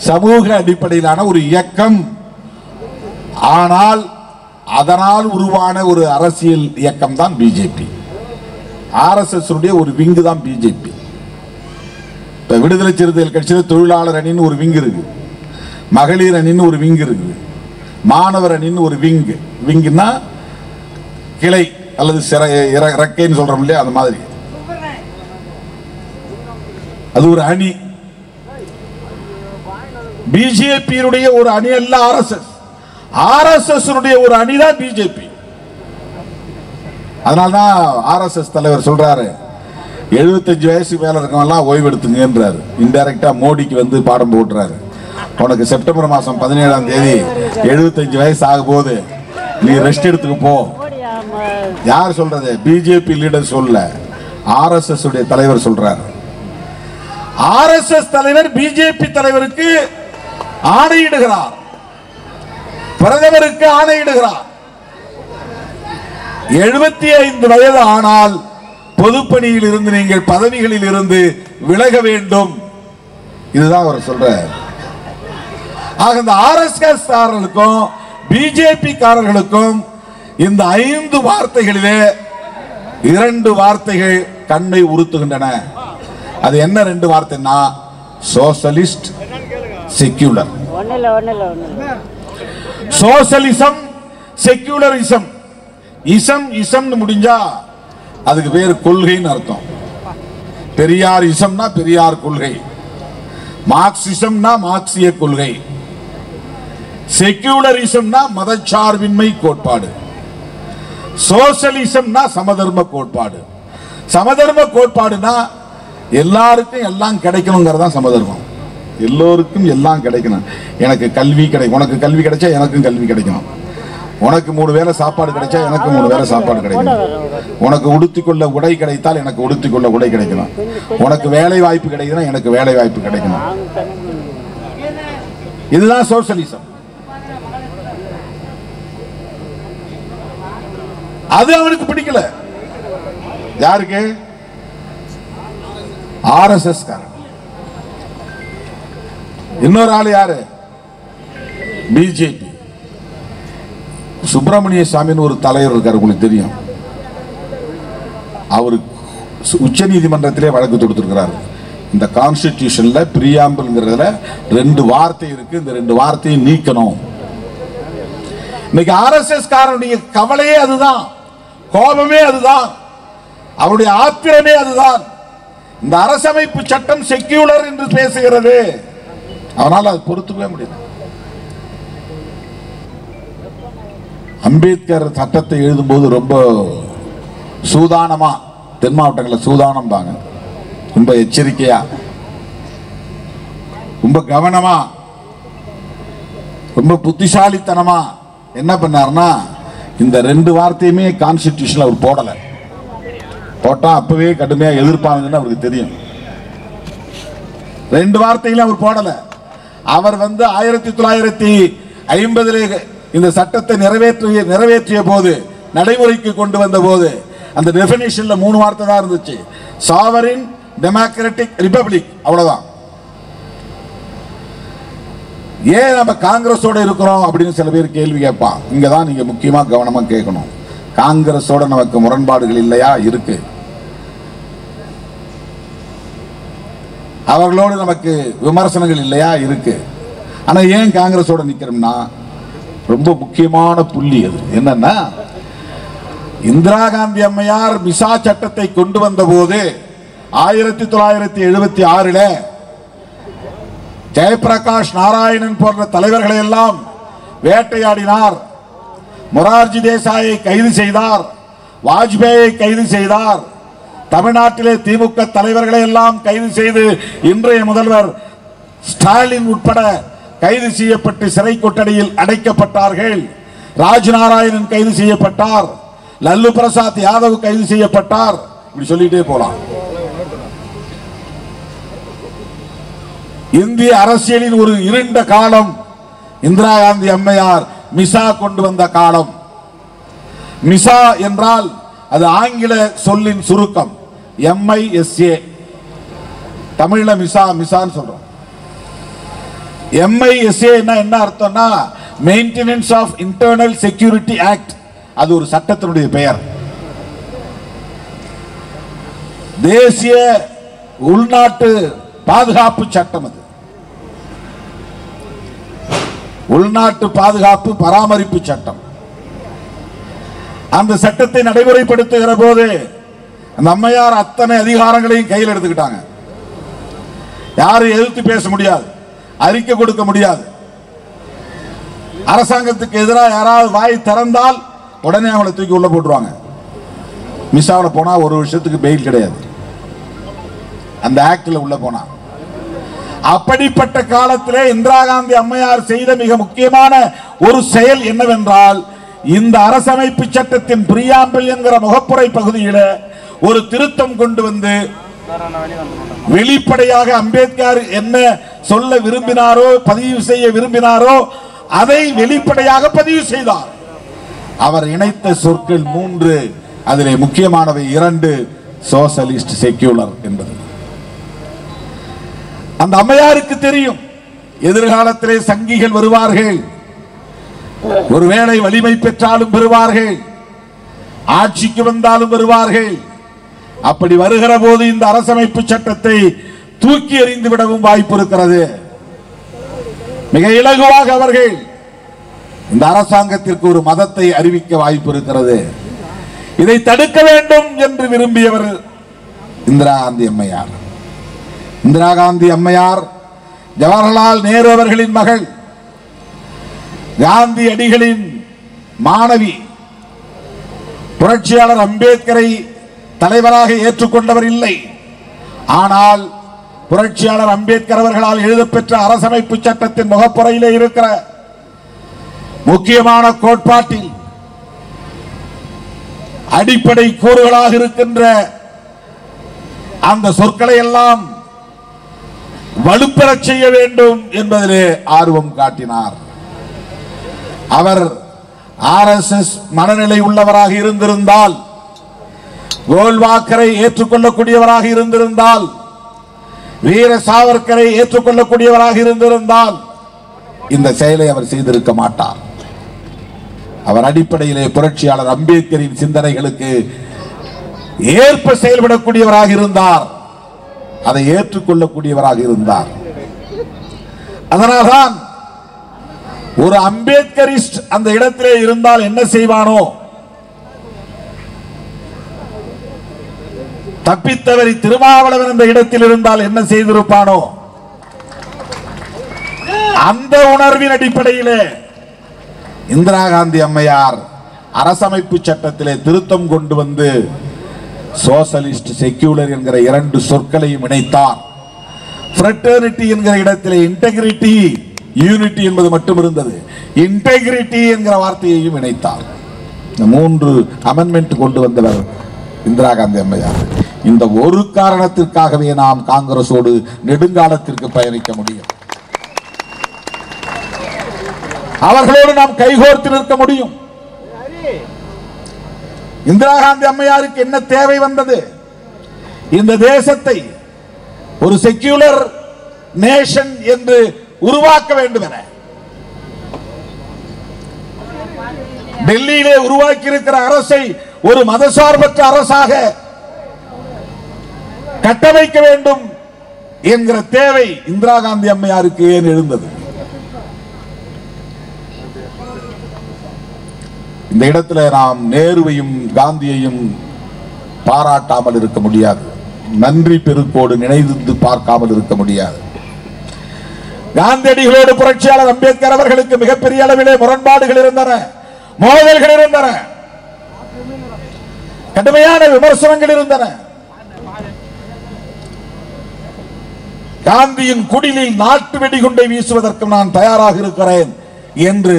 சமூக அடிப்படையிலான ஒரு இயக்கம். ஆனால் அதனால் உருவான ஒரு அரசியல் இயக்கம் தான் பிஜேபி. ஆர்எஸ்எஸ் உடைய ஒரு விங்கு தான் பிஜேபி. இப்ப விடுதலை சிறுத்தைகள் கட்சியில் தொழிலாளர் அணின்னு ஒரு விங்கு இருக்கு, மகளிர் அணின்னு ஒரு விங்கு இருக்கு, மாணவர் அணின்னு ஒரு விங்கு. விங்குன்னா கிளை அல்லது ரெக்கைன்னு சொல்றோம் இல்லையா, அந்த மாதிரி அது ஒரு அணி. பிஜேபியுடைய ஒரு அணி அல்ல ஆர்எஸ்எஸ். ஆர்எஸ்எஸ் ஒரு அணிதான் பிஜேபி. அதனால்தான் ஆர்எஸ்எஸ் தலைவர் சொல்றாரு, 75 வயசு மேல இருக்கவெல்லாம் ஓய்வு எடுத்துங்கன்றாரு. இன்டைரக்டா மோடிக்கு வந்து பாடம் போடுறாரு. உனக்கு செப்டம்பர் மாசம் 17ஆம் தேதி 75 வயசு ஆகும் போது நீ ரெஸ்ட் எடுத்துக்க போ. யார் சொல்றது? பிஜேபி லீடர் சொல்ல, ஆர்எஸ்எஸ் உடைய தலைவர் சொல்றாரு. ஆர்எஸ்எஸ் தலைவர் பிஜேபி தலைவருக்கு ஆணையிடுகிறார், பிரதமருக்கு ஆணையிடுகிறார். 75 வயது ஆனால் பொதுப்பணியில் இருந்து நீங்கள் பதவிகளில் இருந்து விலக வேண்டும். இதுதான் அவர் சொல்றார். ஆக இந்த ஆர்எஸ்எஸ் காரர்களுக்கும் பிஜேபி காரர்களுக்கும் இந்த 5 வார்த்தைகளிலே 2 வார்த்தைகள் கண்ணை உறுத்துகின்றன. அது என்ன 2 வார்த்தைன்னா, சோசலிஸ்ட், செக்யூலர். சோசலிசம், செக்யூலரிசம். இசம் இசம்னு முடிஞ்சா அதுக்கு பேர் கொள்கைன்னு அர்த்தம். பெரியார் இசம்னா பெரியார் கொள்கை, மார்க்சிசம்னா மார்க்சிய கொள்கை, செக்யூலரிசம்னா மதச்சார்பின்மை கோட்பாடு, சோசலிசம்னா சமதர்ம கோட்பாடு. சமதர்ம கோட்பாடுனா எல்லாருக்கும் எல்லாம் கிடைக்கணுங்கிறதா சமதர்மம். எல்லோருக்கும் எல்லாம் கிடைக்கணும். எனக்கு கல்வி கிடைக்கும், உனக்கு கல்வி கிடைச்சா எனக்கும் கல்வி கிடைக்கணும். உனக்கு 3 வேளை சாப்பாடு கிடைச்சா எனக்கு 3 வேளை சாப்பாடு கிடைக்கணும். உனக்கு உடுத்திக்கொள்ள உடை கிடைத்தால் எனக்கு உடுத்திக்கொள்ள உடை கிடைக்கணும். உனக்கு வேலை வாய்ப்பு கிடைக்கணும், எனக்கு வேலை வாய்ப்பு கிடைக்கணும். இதுதான் சோசலிசம். அது அவனுக்கு பிடிக்கல. யாருக்கு? ஆர்எஸ்எஸ் காரன். இன்னொரு ஆள் யாரு? பிஜேபி. சுப்பிரமணிய சாமின்னு ஒரு தலைவர் இருக்காரு, உங்களுக்கு தெரியும். அவரு உச்ச நீதிமன்றத்திலே வழக்கு தொடுத்திருக்கிறார். இந்த கான்ஸ்டிடியூஷன்ல பிரியாம்பிள்ங்கிறதுல 2 வார்த்தை இருக்கு, இந்த 2 வார்த்தையை நீக்கணும். இன்னைக்கு ஆர்எஸ்எஸ் காரனுடைய கவலையே அதுதான், கோபமே அதுதான், அவருடைய ஆத்திரமே அதுதான். இந்த அரசமைப்பு சட்டம் செக்யூலர் என்று பேசுகிறது. அவனால் அது பொறுத்துக்கவே முடியாது. அம்பேத்கர் சட்டத்தை எழுதும் போது ரொம்ப சூதானமா, தென் மாவட்டங்களில் சூதானம் பாங்க, ரொம்ப எச்சரிக்கையா, ரொம்ப கவனமா, ரொம்ப புத்திசாலித்தனமா என்ன பண்ணார்னா, இந்த 2 வார்த்தையுமே கான்ஸ்டிடியூஷன்ல அவர் போடல. போட்டா அப்பவே கடுமையா எதிர்ப்பாங்கன்னு அவருக்கு தெரியும். 2 வார்த்தையில அவர் போடல. அவர் 1950 இந்த சட்டத்தை நிறைவேற்றிய போது, நடைமுறைக்கு கொண்டு வந்த போது அந்த டெஃபினிஷன்ல 3 வார்த்தை தான் இருந்துச்சு. சாவரின், டெமோக்ராட்டிக், ரிபப்ளிக், அவ்வளவுதான். ஏன் நம்ம காங்கிரஸோட இருக்கிறோம் அப்படின்னு சில பேர் கேள்வி கேட்பான். இங்கதான் நீங்க முக்கியமா கவனமா கேட்கணும். காங்கிரஸோட நமக்கு முரண்பாடுகள் இல்லையா? இருக்கு. அவர்களோடு நமக்கு விமர்சனங்கள் இல்லையா? இருக்கு. ஆனா ஏன் காங்கிரஸோட நிக்கிறோம்னா, ரொம்ப முக்கியமான புள்ளி அது என்னன்னா, இந்திரா காந்தி அம்மையார் விசா சட்டத்தை கொண்டு வந்த போது 1976 ஜெயபிரகாஷ் நாராயணன் போன்ற தலைவர்களை எல்லாம் வேட்டையாடினார். மொரார்ஜி தேசாயை கைது செய்தார், வாஜ்பேயை கைது செய்தார். தமிழ்நாட்டிலே திமுக தலைவர்களை எல்லாம் கைது செய்து இன்றைய முதல்வர் ஸ்டாலின் உட்பட கைது செய்யப்பட்டு சிறை கொட்டடியில் அடைக்கப்பட்டார்கள். ராஜ்நாராயணன் கைது செய்யப்பட்டார், லல்லு பிரசாத் யாதவ் கைது செய்யப்பட்டார், இப்படி சொல்லிட்டே போலாம். இந்திய அரசியலின் ஒரு இருண்ட காலம் இந்திரா காந்தி அம்மையார் மிசா கொண்டு வந்த காலம். மிசா என்றால் அது ஆங்கில சொல்லின் சுருக்கம், MISA. தமிழ்ல மிசா மிசான்னு சொல்றோம். MISA என்ன அர்த்தம்னா maintenance of internal security act. அது ஒரு சட்டத்தினுடைய பெயர். தேசிய உள்நாட்டு பாதுகாப்பு சட்டம். அது உள்நாட்டு பாதுகாப்பு பராமரிப்பு சட்டம். அந்த சட்டத்தை நடைமுறைப்படுத்துகிற போது அந்த அம்மையார் அத்தனை அதிகாரங்களையும் கையில் எடுத்துக்கிட்டாங்க. யாரும் எதிர்த்து பேச முடியாது, அறிக்கை கொடுக்க முடியாது. அரசாங்கத்துக்கு எதிராக யாராவது வாய் திறந்தால் உடனே அவங்களை தூக்கி உள்ள போட்டுருவாங்க. மிஸ்ஸாவில் போனா ஒரு வருஷத்துக்கு பெயில் கிடையாது, அந்த ஆக்ட்ல உள்ள போனா. அப்படிப்பட்ட காலத்திலே இந்திரா காந்தி அம்மையார் செய்த மிக முக்கியமான ஒரு செயல் என்னவென்றால், இந்த அரசமைப்பு சட்டத்தின் பிரியாம்பிள் என்கிற முகப்புரை பகுதியில் ஒரு திருத்தம் கொண்டு வந்து வெளிப்படையாக அம்பேத்கர் என்ன சொல்ல விரும்பினாரோ, பதிவு செய்ய விரும்பினாரோ அதை வெளிப்படையாக பதிவு செய்தார். அவர் இணைத்த சொற்கள் 3, அதிலே முக்கியமானவை 2, சோசலிஸ்ட், செக்யூலர் என்பது. அந்த அம்மையாருக்கு தெரியும் எதிர்காலத்திலே சங்கிகள் வருவார்கள், ஒருவேளை வலிமை பெற்றாலும் வருவார்கள், ஆட்சிக்கு வந்தாலும் வருவார்கள். அப்படி வருகிற போது இந்த அரசமைப்பு சட்டத்தை தூக்கி எறிந்து விடவும் வாய்ப்பு இருக்கிறது. மிக இலகுவாக அவர்கள் இந்த அரசாங்கத்திற்கு ஒரு மதத்தை அறிவிக்க வாய்ப்பு இருக்கிறது. இதை தடுக்க வேண்டும் என்று விரும்பியவர் இந்திரா காந்தி அம்மையார். இந்திரா காந்தி அம்மையார் ஜவஹர்லால் நேரு அவர்களின் மகள், காந்தி அடிகளின் மாணவி. புரட்சியாளர் அம்பேத்கரை தலைவராக ஏற்றுக்கொண்டவர் இல்லை. ஆனால் புரட்சியாளர் அம்பேத்கர் அவர்களால் எழுதப்பெற்ற அரசமைப்பு சட்டத்தின் முகப்புறையிலே இருக்கிற முக்கியமான கோட்பாட்டில் அடிப்படை கூறுகளாக இருக்கின்ற அந்த சொற்களை எல்லாம் வலுப்பெறச் செய்ய வேண்டும் என்பதிலே ஆர்வம் காட்டினார். அவர் RSS மனநிலை உள்ளவராக இருந்திருந்தால், கோல்வாக்கரை ஏற்றுக்கொள்ளக்கூடியவராக இருந்திருந்தால், வீர சாவர்கரை ஏற்றுக்கொள்ளக்கூடியவராக இருந்திருந்தால் இந்த செயலை அவர் செய்திருக்க மாட்டார். அவர் அடிப்படையிலே புரட்சியாளர் அம்பேத்கரின் சிந்தனைகளுக்கு ஏற்ப செயல்படக்கூடியவராக இருந்தார், அதை ஏற்றுக்கொள்ளக்கூடியவராக இருந்தார். அதனால்தான் ஒரு அம்பேத்கரிஸ்ட் அந்த இடத்திலே இருந்தால் என்ன செய்வானோ, தப்பித்தவரை திருமாவளவன் அந்த இடத்தில் இருந்தால் என்ன செய்திருப்பானோ, அந்த உணர்வின் அடிப்படையிலே இந்திரா காந்தி அம்மையார் அரசமைப்பு சட்டத்திலே திருத்தம் கொண்டு வந்து சோசலிஸ்ட், செக்யூலர் என்கிற 2 சொற்களையும் இணைத்தார். ஃப்ரெட்டர்னிட்டி என்கிற இடத்திலே இன்டெகிரிட்டி, யூனிட்டி என்பது மட்டும் இருந்தது. இன்டெகிரிட்டி என்கிற வார்த்தையையும் இணைத்தார். 3 அமெண்ட்மெண்ட் கொண்டு வந்தவர் இந்திரா காந்தி அம்மையார். இந்த ஒரு காரணத்திற்காகவே நாம் காங்கிரஸோடு நெடுங்காலத்திற்கு பயணிக்க முடியும், அவர்களோடு நாம் கைகோர்த்து நிற்க முடியும். இந்திரா காந்தி அம்மையாருக்கு என்ன தேவை வந்தது? இந்த தேசத்தை ஒரு செக்யூலர் நேஷன் என்று உருவாக்க வேண்டும் என டெல்லியிலே உருவாக்கி இருக்கிற அரசை ஒரு மதசார்பற்ற அரசாக கட்டமைக்க வேண்டும் என்கிற தேவை இந்திரா காந்தி அம்மையாருக்கு ஏன் எழுந்தது? இந்த இடத்துல நாம் நேருவையும் காந்தியையும் பாராட்டாமல் இருக்க முடியாது, நன்றி பெருக்கோடு நினைந்து பார்க்காமல் இருக்க முடியாது. காந்தியடிகளோடு புரட்சியாளர் அம்பேத்கர் அவர்களுக்கு மிகப்பெரிய அளவிலே முரண்பாடுகள் இருந்தன, மோதல்கள் இருந்தன, கடுமையான விமர்சனங்கள் இருந்தன. காந்தியின் குடிலில் நாட்டு வெடிகுண்டை வீசுவதற்கு நான் தயாராக இருக்கிறேன் என்று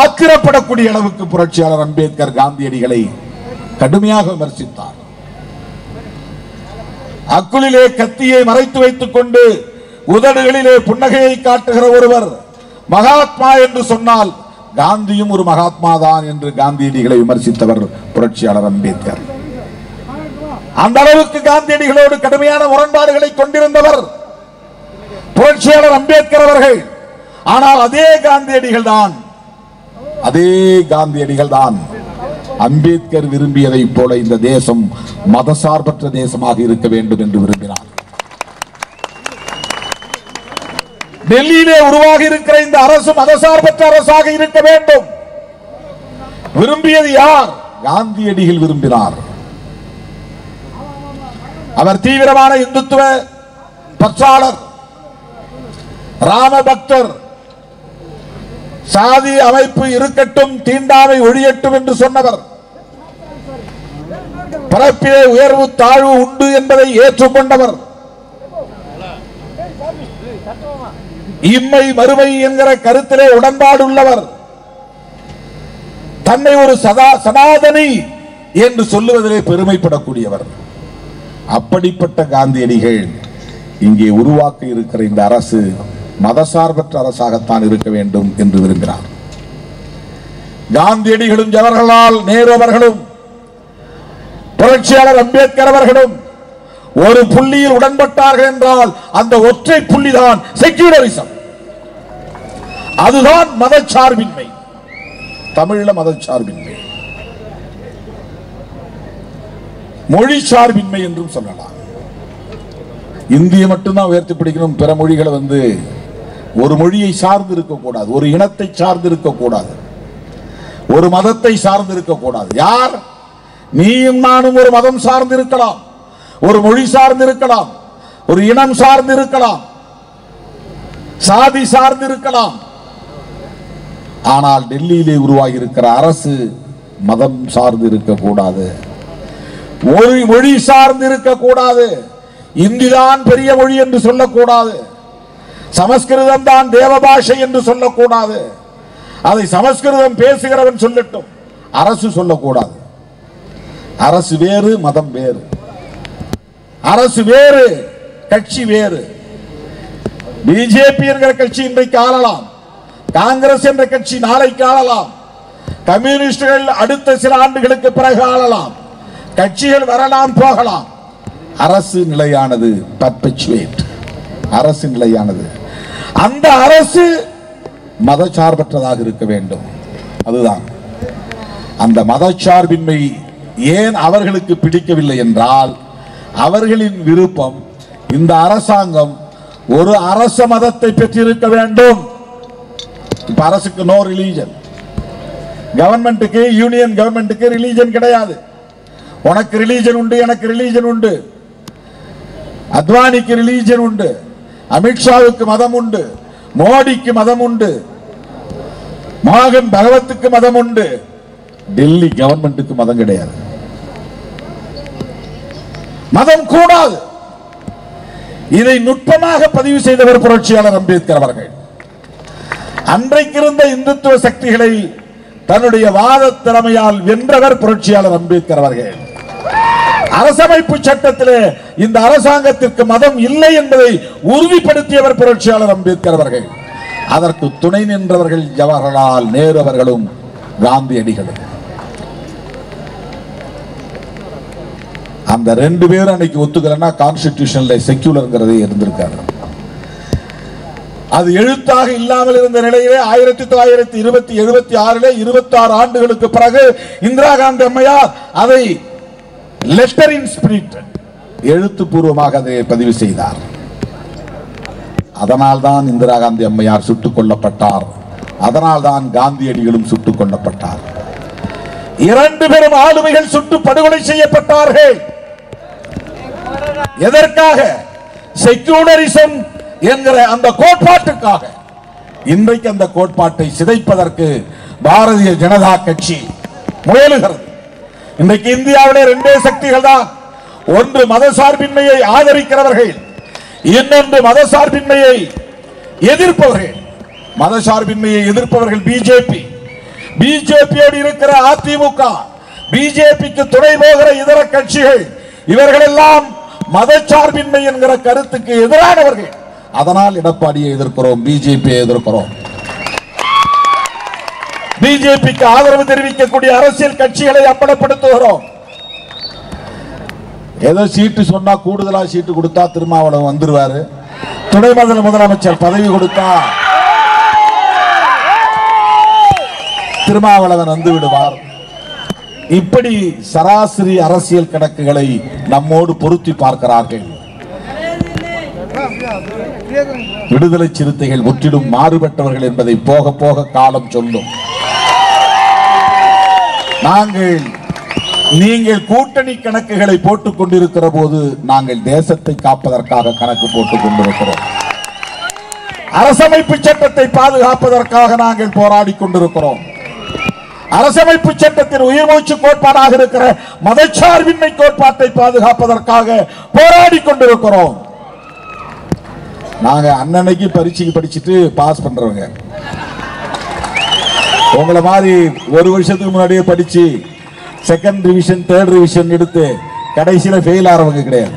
ஆத்திரப்படக்கூடிய அளவுக்கு புரட்சியாளர் அம்பேத்கர் காந்தியடிகளை கடுமையாக விமர்சித்தார். அக்குளிலே கத்தியை மறைத்து வைத்துக் கொண்டு உதடுகளிலே புன்னகையை காட்டுகிற ஒருவர் மகாத்மா என்று சொன்னால் காந்தியும் ஒரு மகாத்மா தான் என்று காந்தியடிகளை விமர்சித்தவர் புரட்சியாளர் அம்பேத்கர். அந்த அளவுக்கு காந்தியடிகளோடு கடுமையான முரண்பாடுகளை கொண்டிருந்தவர் புரட்சியாளர் அம்பேத்கர் அவர்கள். ஆனால் அதே காந்தியடிகள் தான் அம்பேத்கர் விரும்பியதை போல இந்த தேசம் மதசார்பற்ற தேசமாக இருக்க வேண்டும் என்று விரும்பினார். டெல்லியிலே உருவாகி இருக்கிற இந்த அரசு மதசார்பற்ற அரசாக இருக்க வேண்டும். விரும்பியது யார்? காந்தியடிகள் விரும்பினார். அவர் தீவிரமான இந்துத்துவ பற்றாளர், ராம பக்தர். சாதி அமைப்பு இருக்கட்டும், தீண்டாமை ஒழியட்டும் என்று சொன்னவர். பிறப்பிலே உயர்வு தாழ்வு உண்டு என்பதை ஏற்றுக்கொண்டவர். இம்மை மறுமை என்கிற கருத்திலே உடன்பாடு உள்ளவர். தன்னை ஒரு சனாதனி என்று சொல்லுவதிலே பெருமைப்படக்கூடியவர். அப்படிப்பட்ட காந்தியடிகள் இங்கே உருவாக்க இருக்கிற இந்த அரசு மதசார்பற்ற அரசாகத்தான் இருக்க வேண்டும் என்று விரும்பினார். காந்தியடிகளும் ஜவஹர்லால் நேரு அவர்களும் புரட்சியாளர் அம்பேத்கர் அவர்களும் ஒரு புள்ளியில் உடன்பட்டார்கள் என்றால் அந்த ஒற்றை புள்ளிதான் செக்யூலரிசம். அதுதான் மதச்சார்பின்மை. தமிழில் மதச்சார்பின்மை, மொழி சார்பின்மை என்றும் சொல்லலாம். இந்திய மட்டும்தான் உயர்த்தி பிடிக்கணும். பிற மொழிகளை ஒரு மொழியை சார்ந்து இருக்கக்கூடாது, ஒரு இனத்தை சார்ந்து இருக்கக்கூடாது, ஒரு மதத்தை சார்ந்து இருக்கக்கூடாது. யார்? நீயும் நானும் ஒரு மதம் சார்ந்து இருக்கலாம், ஒரு மொழி சார்ந்து இருக்கலாம், ஒரு இனம் சார்ந்து இருக்கலாம், சாதி சார்ந்து இருக்கலாம். ஆனால் டெல்லியிலே உருவாகி இருக்கிற அரசு மதம் சார்ந்து இருக்கக்கூடாது, மொழி சார்ந்து இருக்கக்கூடாது. இந்திதான் பெரிய மொழி என்று சொல்லக்கூடாது, சமஸ்கிருதம் தான் தேவபாஷை என்று சொல்லக்கூடாது. அதை சமஸ்கிருதம் பேசுகிறவன் சொல்லட்டும், அரசு சொல்லக்கூடாது. அரசு வேறு, மதம் வேறு. அரசு வேறு, கட்சி வேறு. பிஜேபி என்கிற கட்சி இன்றைக்கு ஆளலாம், காங்கிரஸ் என்ற கட்சி நாளைக்கு ஆளலாம், கம்யூனிஸ்டுகள் அடுத்த சில ஆண்டுகளுக்கு பிறகு ஆளலாம். கட்சிகள் வரலாம் போகலாம். அரசு நிலையானது, பர்பெச்சுவேட். அரசு நிலையானது. அந்த அரசு மதச்சார்பற்றதாக இருக்க வேண்டும். அதுதான் அந்த மதச்சார்பின்மை. ஏன் அவர்களுக்கு பிடிக்கவில்லை என்றால், அவர்களின் விருப்பம் இந்த அரசாங்கம் ஒரு அரச மதத்தை பெற்றிருக்க வேண்டும். இப்ப அரசுக்கு நோ ரிலீஜன், கவர்மெண்ட்டுக்கு, யூனியன் கவர்மெண்ட்டுக்கு ரிலீஜன் கிடையாது. உனக்கு ரிலீஜன் உண்டு, எனக்கு ரிலீஜன் உண்டு, அத்வானிக்கு ரிலீஜன் உண்டு, அமித்ஷாவுக்கு மதம் உண்டு, மோடிக்கு மதம் உண்டு, மோகன் பகவத்துக்கு மதம் உண்டு. டெல்லி கவர்மெண்ட்டுக்கு மதம் கிடையாது, மதம் கூடாது. இதை நுட்பமாக பதிவு செய்தவர் புரட்சியாளர் அம்பேத்கர் அவர்கள். அன்றைக்கு இருந்த இந்துத்துவ சக்திகளை தன்னுடைய வாத திறமையால் வென்றவர் புரட்சியாளர் அம்பேத்கர் அவர்கள். அரசமைப்பு சட்டத்திலே இந்த அரசாங்கத்திற்கு மதம் இல்லை என்பதை உறுதிப்படுத்தியவர் புரட்சியாளர் அம்பேத்கர் அவர்கள். அதற்கு துணை நின்றவர்கள் ஜவஹர்லால் நேரு அவர்களும் காந்தியடிகளும். அந்த ரெண்டு பேரும் அன்னைக்கு ஒத்துக்கலன்னா கான்ஸ்டிடியூஷன்ல செக்யூலர்ங்கிறதே இருந்திருக்காரு. அது எழுத்தாக இல்லாமல் இருந்த நிலையிலே 1976 26 ஆண்டுகளுக்கு பிறகு இந்திரா காந்தி அம்மையார் அதை லெட்டர் இன் ஸ்பிரிட், எழுத்துப்பூர்வமாக அதை பதிவு செய்தார். அதனால்தான் இந்திரா காந்தி அம்மையார் சுட்டுக் கொல்லப்பட்டார். அதனால்தான் காந்தியடிகளும் சுட்டுக் கொல்லப்பட்டார். இரண்டு பேரும் ஆளுமைகள் சுட்டு படுகொலை செய்யப்பட்டார்கள். எதற்காக? செக்யூலரிசம் என்கிற அந்த கோட்பாட்டுக்காக. இன்றைக்கு அந்த கோட்பாட்டை சிதைப்பதற்கு பாரதிய ஜனதா கட்சி முயலுகிறது. இன்றைக்கு இந்தியாவிலே இரண்டே சக்திகள் தான். ஒன்று மதசார்பின்மையை ஆதரிக்கிறவர்கள், இன்னொன்று மதசார்பின்மையை எதிர்ப்பவர்கள். மதசார்பின்மையை எதிர்ப்பவர்கள் பிஜேபி, பிஜேபியோடு இருக்கிற அதிமுக, பிஜேபிக்கு துணை போகிற இதர கட்சிகள், இவர்கள் எல்லாம் மதச்சார்பின்மை என்கிற கருத்துக்கு எதிரானவர்கள். அதனால் எடப்பாடியை எதிர்க்கிறோம், பிஜேபியை எதிர்க்கிறோம். பிஜேபிக்கு ஆதரவு தெரிவிக்கக்கூடிய அரசியல் கட்சிகளை அம்பலப்படுத்துகிறோம். ஏதோ சீட்டு சொன்னா கூடுதலா சீட்டு கொடுத்தா திருமாவளவன் வந்துருவாரு, துணை முதலமைச்சர் பதவி கொடுத்தா திருமாவளவன் வந்து விடுவார். இப்படி சராசரி அரசியல் கணக்குகளை நம்மோடு பொருத்தி பார்க்கிறார்கள். விடுதலை சிறுத்தைகள் முற்றிலும் மாறுபட்டவர்கள் என்பதை போக போக காலம் சொல்லும். நீங்கள் கூட்டணி கணக்குகளை போட்டுக் கொண்டிருக்கிற போது நாங்கள் தேசத்தை காப்பதற்காக கணக்கு போட்டுக் கொண்டிருக்கிறோம். அரசமைப்பு சட்டத்தை பாதுகாப்பதற்காக நாங்கள் போராடி கொண்டிருக்கிறோம். அரசமைப்பு சட்டத்தின் உயிர் மூச்சு கோட்பாடாக இருக்கிற மதச்சார்பின்மை கோட்பாட்டை பாதுகாப்பதற்காக போராடி கொண்டிருக்கிறோம். நாங்க அன்னைக்கு பரீட்சைக்கு படிச்சுட்டு பாஸ் பண்றவங்க. உங்களை மாதிரி ஒரு வருஷத்துக்கு முன்னாடியே படிச்சு செகண்ட் ரிவிஷன் தேர்ட் ரிவிஷன் எடுத்து கடைசியில ஃபெயில் ஆறவங்க கிடையாது.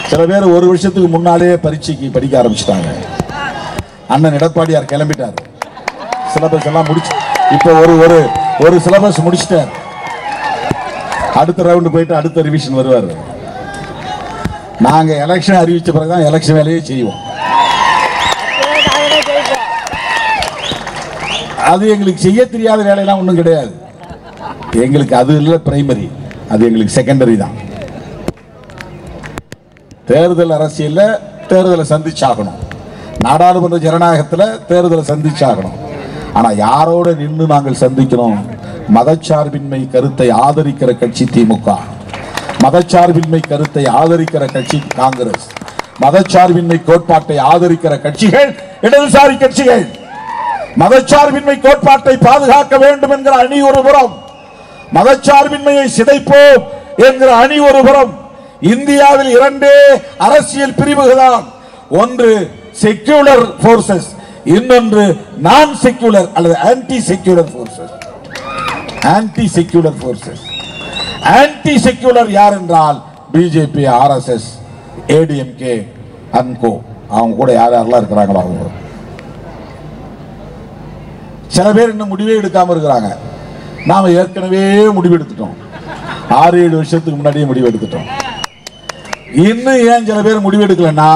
சில பேர் ஒரு வருஷத்துக்கு முன்னாலே பரீட்சைக்கு படிக்க ஆரம்பிச்சுட்டாங்க. அண்ணன் எடப்பாடியார் கிளம்பிட்டார், சிலபஸ் எல்லாம் முடிச்சு இப்போ ஒரு சிலபஸ் முடிச்சிட்டார். அடுத்த ரவுண்டு போயிட்டு அடுத்த ரிவிஷன் வருவார். நாங்க எலெக்ஷன் அறிவிச்ச பிறகுதான் எலெக்ஷன் வேலையே செய்வோம். அது எங்களுக்கு செய்ய தெரியாத வேலையெல்லாம் ஒன்றும் கிடையாது. எங்களுக்கு அது இல்லை பிரைமரி, அது எங்களுக்கு செகண்டரி தான். தேர்தல் அரசியல்ல தேர்தலை சந்திச்சாகணும், நாடாளுமன்ற ஜனநாயகத்தில் தேர்தலை சந்திச்சாகணும். ஆனா யாரோட நின்று நாங்கள் சந்திக்கிறோம்? மதச்சார்பின்மை கருத்தை ஆதரிக்கிற கட்சி திமுக, மதச்சார்பின்மை கருத்தை ஆதரிக்கிற கட்சி காங்கிரஸ், மதச்சார்பின்மை கோட்பாட்டை ஆதரிக்கிற கட்சிகள் இடதுசாரி கட்சிகள், மதச்சார்பின்மை கோட்பாட்டை பாதுகாக்க வேண்டும் என்கிற அணி ஒரு புறம், மதச்சார்பின்மையை சிதைப்போம் என்கிற அணி ஒரு புறம். இந்தியாவில் இரண்டே அரசியல் பிரிவுகள் தான், ஒன்று செக்யூலர் போர்சஸ், இன்னொன்று நான் செக்யூலர் அல்லது anti secular forces. Anti secular forces, anti secular யார் என்றால் பிஜேபி, ஆர்எஸ்எஸ், ஏடிஎம்கே அன்கோ, அவங்க கூட யார் யாரெல்லாம் இருக்கிறாங்களோ அவங்க. சில பேர் இன்னும் முடிவே எடுக்காம இருக்கிறாங்க. நாம ஏற்கனவே முடிவு எடுத்துட்டோம், 6-7 வருஷத்துக்கு முன்னாடியே முடிவு எடுத்துட்டோம். இன்னும் ஏன் சில பேர் முடிவு எடுக்கலன்னா,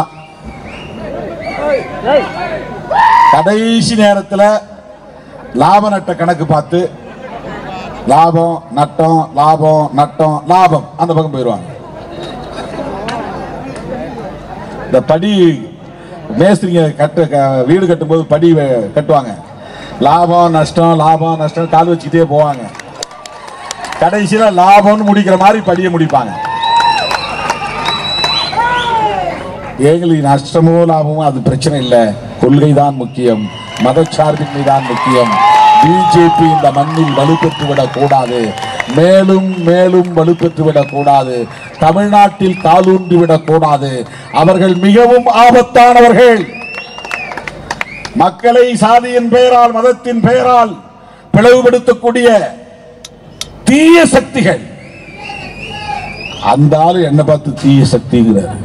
கடைசி நேரத்தில் லாப நட்ட கணக்கு பார்த்து லாபம் நட்டம் லாபம் நட்டம் லாபம் அந்த பக்கம் போயிடுவாங்க. இந்த படி மேஸ்திரிங்க வீடு கட்டும்போது படி கட்டுவாங்க, லாபம் நஷ்டம் கால் வச்சுக்கிட்டே போவாங்க. கடைசியில லாபம்னு முடிக்கிற மாதிரி படியை முடிப்பாங்க. எங்களுக்கு நஷ்டமோ லாபமோ அது பிரச்சனை இல்லை, கொள்கை தான் முக்கியம், மதச்சார்பின்மை தான் முக்கியம். பிஜேபி இந்த மண்ணில் வலுப்பெற்றுவிடக் கூடாது, மேலும் மேலும் வலுப்பெற்றுவிடக் கூடாது, தமிழ்நாட்டில் காலூன்றிவிடக் கூடாது. அவர்கள் மிகவும் ஆபத்தானவர்கள். மக்களை சாதியின் பெயரால் மதத்தின் பெயரால் பிளவுபடுத்தக்கூடிய தீய சக்திகள். அந்த ஆளு என்ன பார்த்து தீய சக்திங்கிறார்.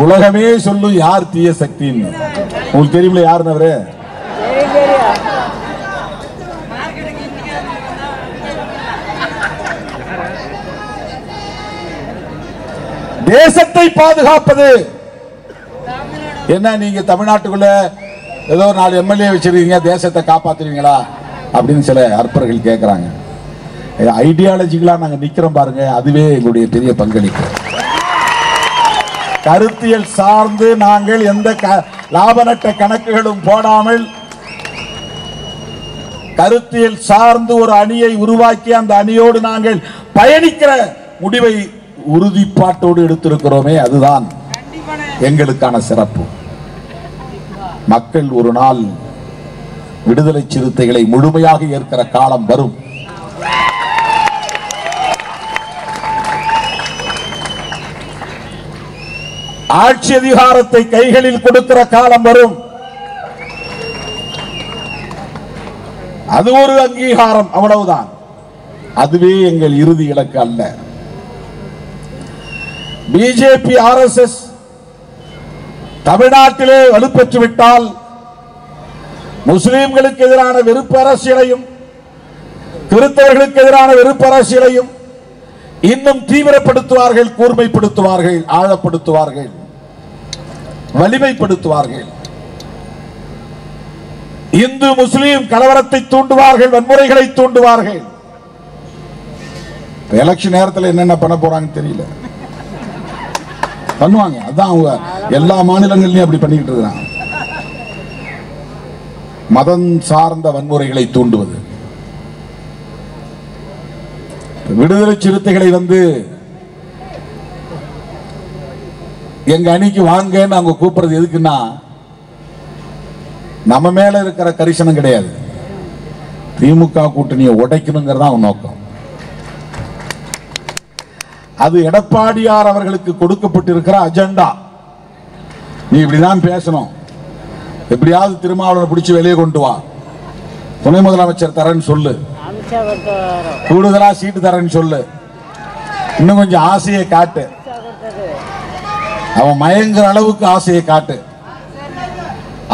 உலகமே சொல்லும் யார் தீய சக்தின்னு. உங்களுக்கு தெரியுமில்ல யாருன்னு அவரு? தேசத்தை பாதுகாப்பது என்ன? நீங்க தமிழ்நாட்டுக்குள்ள ஏதோ 4 எம்எல்ஏ வச்சிருக்கீங்க, தேசத்தை காப்பாத்துறீங்களா அப்படின்னு சில அற்பர்கள் கேட்கிறாங்க. ஐடியாலஜிகளா நாங்க நிக்கிறோம் பாருங்க, அதுவே எங்களுடைய பெரிய பங்களிப்பு. கருத்தியல் சார்ந்து நாங்கள் எந்த லாப நட்ட கணக்குகளும் போடாமல் கருத்தியல் சார்ந்து ஒரு அணியை உருவாக்கி அந்த அணியோடு நாங்கள் பயணிக்கிற முடிவை உறுதிப்பாட்டோடு எடுத்திருக்கிறோமே, அதுதான் எங்களுக்கான சிறப்பு. மக்கள் ஒரு நாள் விடுதலை சிறுத்தைகளை முழுமையாக ஏற்கிற காலம் வரும். ஆட்சி அதிகாரத்தை கைகளில் கொடுக்கிற காலம் வரும். அது ஒரு அங்கீகாரம், அவ்வளவுதான். அதுவே எங்கள் இறுதி இலக்கு அல்ல. பிஜேபி RSS தமிழ்நாட்டிலே வலுப்பெற்று விட்டால் முஸ்லிம்களுக்கு எதிரான வெறுப்பு அரசியலையும் கிறிஸ்தவர்களுக்கு எதிரான வெறுப்பு அரசியலையும் இன்னும் தீவிரப்படுத்துவார்கள், கூர்மைப்படுத்துவார்கள், ஆழப்படுத்துவார்கள், வலிமைப்படுத்துவார்கள். இந்து முஸ்லீம் கலவரத்தை தூண்டுவார்கள், வன்முறைகளை தூண்டுவார்கள். எலெக்ஷன் நேரத்தில் என்னென்ன பண்ண போறாங்க தெரியல, பண்ணுவாங்க. அதான் அவங்க எல்லா மாநிலங்களிலும் அப்படி பண்ணிக்கிட்டு இருக்கிறாங்க. மதம் சார்ந்த வன்முறைகளை தூண்டுவது. விடுதலை சிறுத்தைகளை எங்க அணிக்கு வாங்கன்னு அவங்க கூப்பிடுறது எதுக்குன்னா, நம்ம மேல இருக்கிற கரிசனம் கிடையாது, திமுக கூட்டணியை உடைக்கணுங்கிறதா அவங்க நோக்கம். அது எடப்பாடியார் அவர்களுக்கு கொடுக்கப்பட்டிருக்கிற அஜெண்டா. நீ இப்படிதான் பேசணும், எப்படியாவது திருமாவளவனை பிடிச்சு வெளியே கொண்டு வா, துணை முதலமைச்சர் தரேன்னு சொல்லு, கூடுதலா சீட்டு தரேன்னு சொல்லு, இன்னும் கொஞ்சம் ஆசையை காட்டு, அவன் மயங்குற அளவுக்கு ஆசையை காட்டு.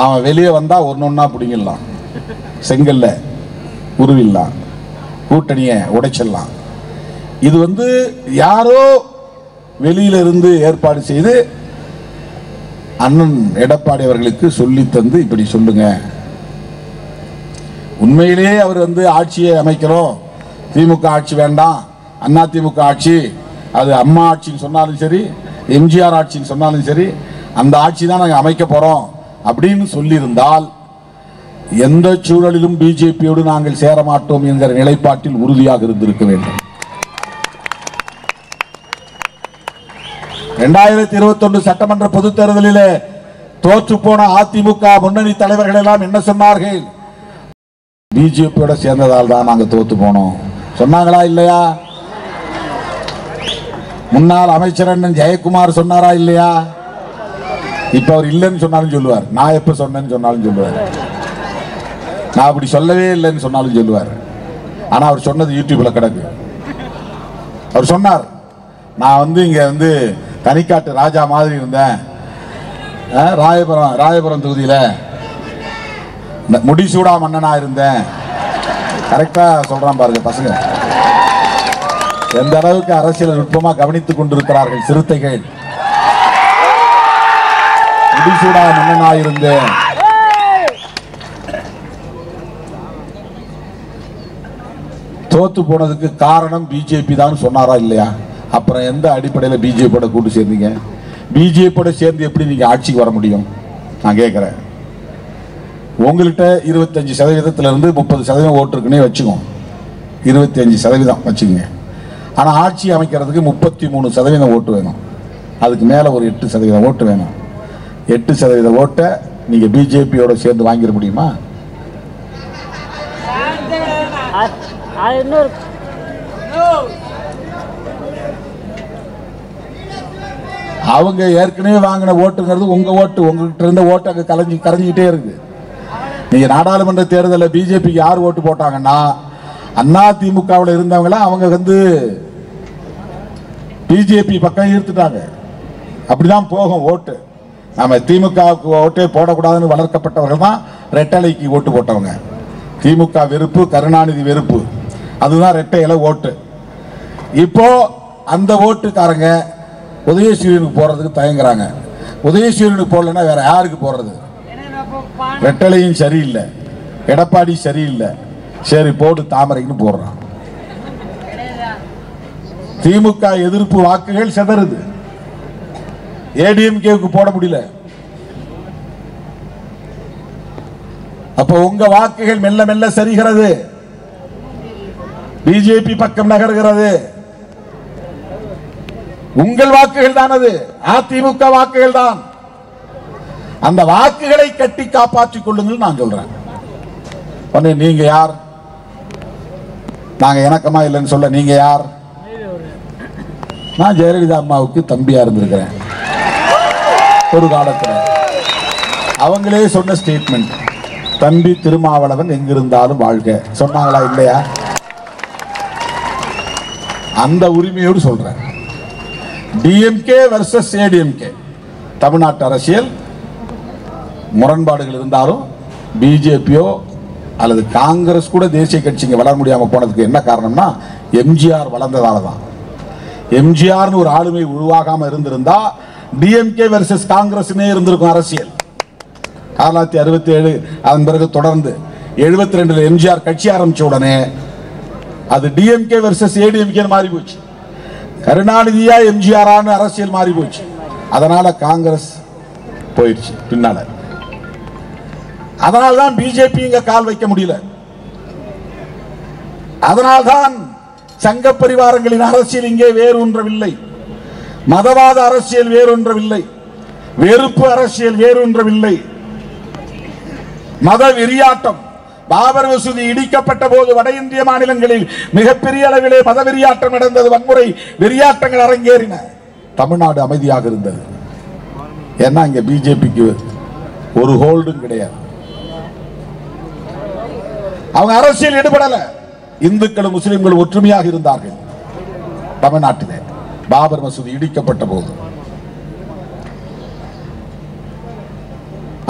அவன் வெளியே வந்தா ஒன்னொன்னா பிடிங்கலாம், செங்கல்ல உருவிடலாம், கூட்டணியை உடைச்சிடலாம். இது யாரோ வெளியில இருந்து ஏற்பாடு செய்து அண்ணன் எடப்பாடி அவர்களுக்கு சொல்லி தந்து இப்படி சொல்லுங்க. உண்மையிலேயே அவர் ஆட்சியை அமைக்கிறோம், திமுக ஆட்சி வேண்டாம், அண்ணா திமுக ஆட்சி, அது அம்மா ஆட்சின்னு சொன்னாலும் சரி, எம்ஜிஆர் ஆட்சின்னு சொன்னாலும் சரி, அந்த ஆட்சி தான் நாங்கள் அமைக்க போறோம் அப்படின்னு சொல்லியிருந்தால் எந்த சூழலிலும் பிஜேபியோடு நாங்கள் சேர மாட்டோம் என்கிற நிலைப்பாட்டில் உறுதியாக இருந்திருக்க வேண்டும். 2021 சட்டமன்ற பொதுத் தேர்தலில் தோற்று போன அதிமுக முன்னணி தலைவர்கள் எல்லாம் என்ன சொன்னார்கள்? பிஜேபியோட சேர்ந்ததால் தான் நாங்க தோத்து போனோம் சொன்னாங்களா இல்லையா? முன்னாள் அமைச்சர் அண்ணன் ஜெயக்குமார் சொன்னாரா இல்லையா? இப்ப அவர் இல்லைன்னு சொன்னாலும் சொல்லுவார், நான் எப்ப சொன்னேன்னு சொன்னாலும் சொல்லுவார், நான் அப்படி சொல்லவே இல்லைன்னு சொன்னாலும் சொல்லுவார். ஆனா அவர் சொன்னது யூடியூப்ல கிடக்கு. அவர் சொன்னார், நான் இங்க தனிக்காட்டு ராஜா மாதிரி இருந்தேன், ராயபுரம் தொகுதியில முடிசூடா மன்னனா இருந்தேன். கரெக்டா சொல்றான் பாருங்க பசங்க, எந்த அளவுக்கு அரசியல் நுட்பமா கவனித்துக் கொண்டிருக்கிறார்கள் சிறுத்தைகள். முடிசூடா மன்னனா இருந்தேன். தோத்து போனதுக்கு காரணம் பிஜேபி தான் சொன்னாரா இல்லையா? அப்புறம் எந்த அடிப்படையில் பிஜேபியோட கூட்டு சேர்ந்தீங்க? பிஜேபியோட சேர்ந்து எப்படி நீங்க ஆட்சிக்கு வர முடியும்? நான் கேட்கிறேன். உங்கள்கிட்ட 25% 30% ஓட்டு இருக்குன்னே வச்சுக்கோங்க, 25% வச்சுக்கோங்க. ஆனா ஆட்சி அமைக்கிறதுக்கு 33% ஓட்டு வேணும், அதுக்கு மேல ஒரு 8% ஓட்டு வேணும். 8% ஓட்டை நீங்க பிஜேபியோட சேர்ந்து வாங்கிட முடியுமா? அவங்க ஏற்கனவே வாங்கின ஓட்டுங்கிறது உங்க ஓட்டு, உங்ககிட்ட இருந்த ஓட்டு அங்க கரைஞ்சிக்கிட்டே இருக்கு. நீங்க நாடாளுமன்ற தேர்தலில் பிஜேபிக்கு யார் ஓட்டு போட்டாங்கன்னா, அண்ணா திமுகவில் இருந்தவங்கள அவங்க பிஜேபி பக்கம் ஈர்த்துட்டாங்க. அப்படிதான் போகும் ஓட்டு. நம்ம திமுகவுக்கு ஓட்டே போடக்கூடாதுன்னு வளர்க்கப்பட்டவர்கள் தான் ரெட்டலைக்கு ஓட்டு போட்டவங்க. திமுக வெறுப்பு, கருணாநிதி வெறுப்பு, அதுதான் ரெட்டை இலை ஓட்டு. இப்போ அந்த ஓட்டுக்காரங்க உதயசூரியனுக்கு போறதுக்கு தயங்குறாங்க. உதயசூரியனுக்கு போடலன்னா வேற யாருக்கு போடுறது? ரெட்டலையும் சரியில்லை, எடப்பாடி சரியில்லை, சரி போட்டு தாமரைக்குன்னு போடுறான். திமுக எதிர்ப்பு வாக்குகள் செதறுது, ஏடிஎம்கேவுக்கு போட முடியல. அப்ப உங்க வாக்குகள் மெல்ல மெல்ல சரிகிறது, பிஜேபி பக்கம் நகர்கிறது. உங்கள் வாக்குகள் தான் அது, அதிமுக வாக்குகள் தான். அந்த வாக்குகளை கட்டி காப்பாற்றிக் கொள்ளுங்கள் நான் சொல்றேன். நீங்க யார்? நாங்க இணக்கமா இல்லைன்னு சொல்ல நீங்க யார்? நான் ஜெயலலிதா அம்மாவுக்கு தம்பியா இருந்திருக்கிறேன் ஒரு காலத்தில். அவங்களே சொன்ன ஸ்டேட்மெண்ட், தம்பி திருமாவளவன் எங்கிருந்தாலும் வாழ்க சொன்னாங்களா இல்லையா? அந்த உரிமையோடு சொல்றேன். டிஎம்கே வெர்சஸ் ஏடிஎம்கே தமிழ்நாட்டு அரசியல் முரண்பாடுகள் இருந்தாலும் பிஜேபியோ அல்லது காங்கிரஸ் கூட தேசிய கட்சிங்க வளர முடியாம போனதுக்கு என்ன காரணம்னா எம்ஜிஆர் வளர்ந்ததால தான். எம்ஜிஆர் ஒரு ஆளுமை உருவாகாம இருந்திருந்தா டிஎம்கே வெர்சஸ் காங்கிரஸ் இருந்திருக்கும் அரசியல். 1967 அதன் பிறகு தொடர்ந்து 72 எம்ஜிஆர் கட்சி ஆரம்பிச்ச உடனே அது டிஎம்கே வெர்சஸ் ஏடிஎம்கே மாறி போச்சு. கருணாநிதியா எம்ஜிஆர் அரசியல் மாறி போச்சு. அதனால காங்கிரஸ் போயிடுச்சு பின்னால. அதனால்தான் பிஜேபி இங்க கால் வைக்க முடியல. அதனால்தான் சங்க பரிவாரங்களின் அரசியல் இங்கே வேரூன்றவில்லை. மதவாத அரசியல் வேரூன்றவில்லை. வெறுப்பு அரசியல் வேரூன்றவில்லை. மத வெறியாட்டம் பாபர் மசூதி இடிக்கப்பட்ட போது வட இந்திய மாநிலங்களில் மிகப்பெரிய அளவிலே மத வெறியாட்டம் நடந்தது. வன்முறை வெறியாட்டங்கள் அரங்கேறின. தமிழ்நாடு அமைதியாக இருந்தது. ஏன்னா இங்க பிஜேபிக்கு ஒரு ஹோல்டும் கிடையாது. அவங்க அரசியல் ஈடுபடல. இந்துக்களும் முஸ்லிம்களும் ஒற்றுமையாக இருந்தார்கள். தமிழ்நாட்டிலே பாபர் மசூதி இடிக்கப்பட்ட போது.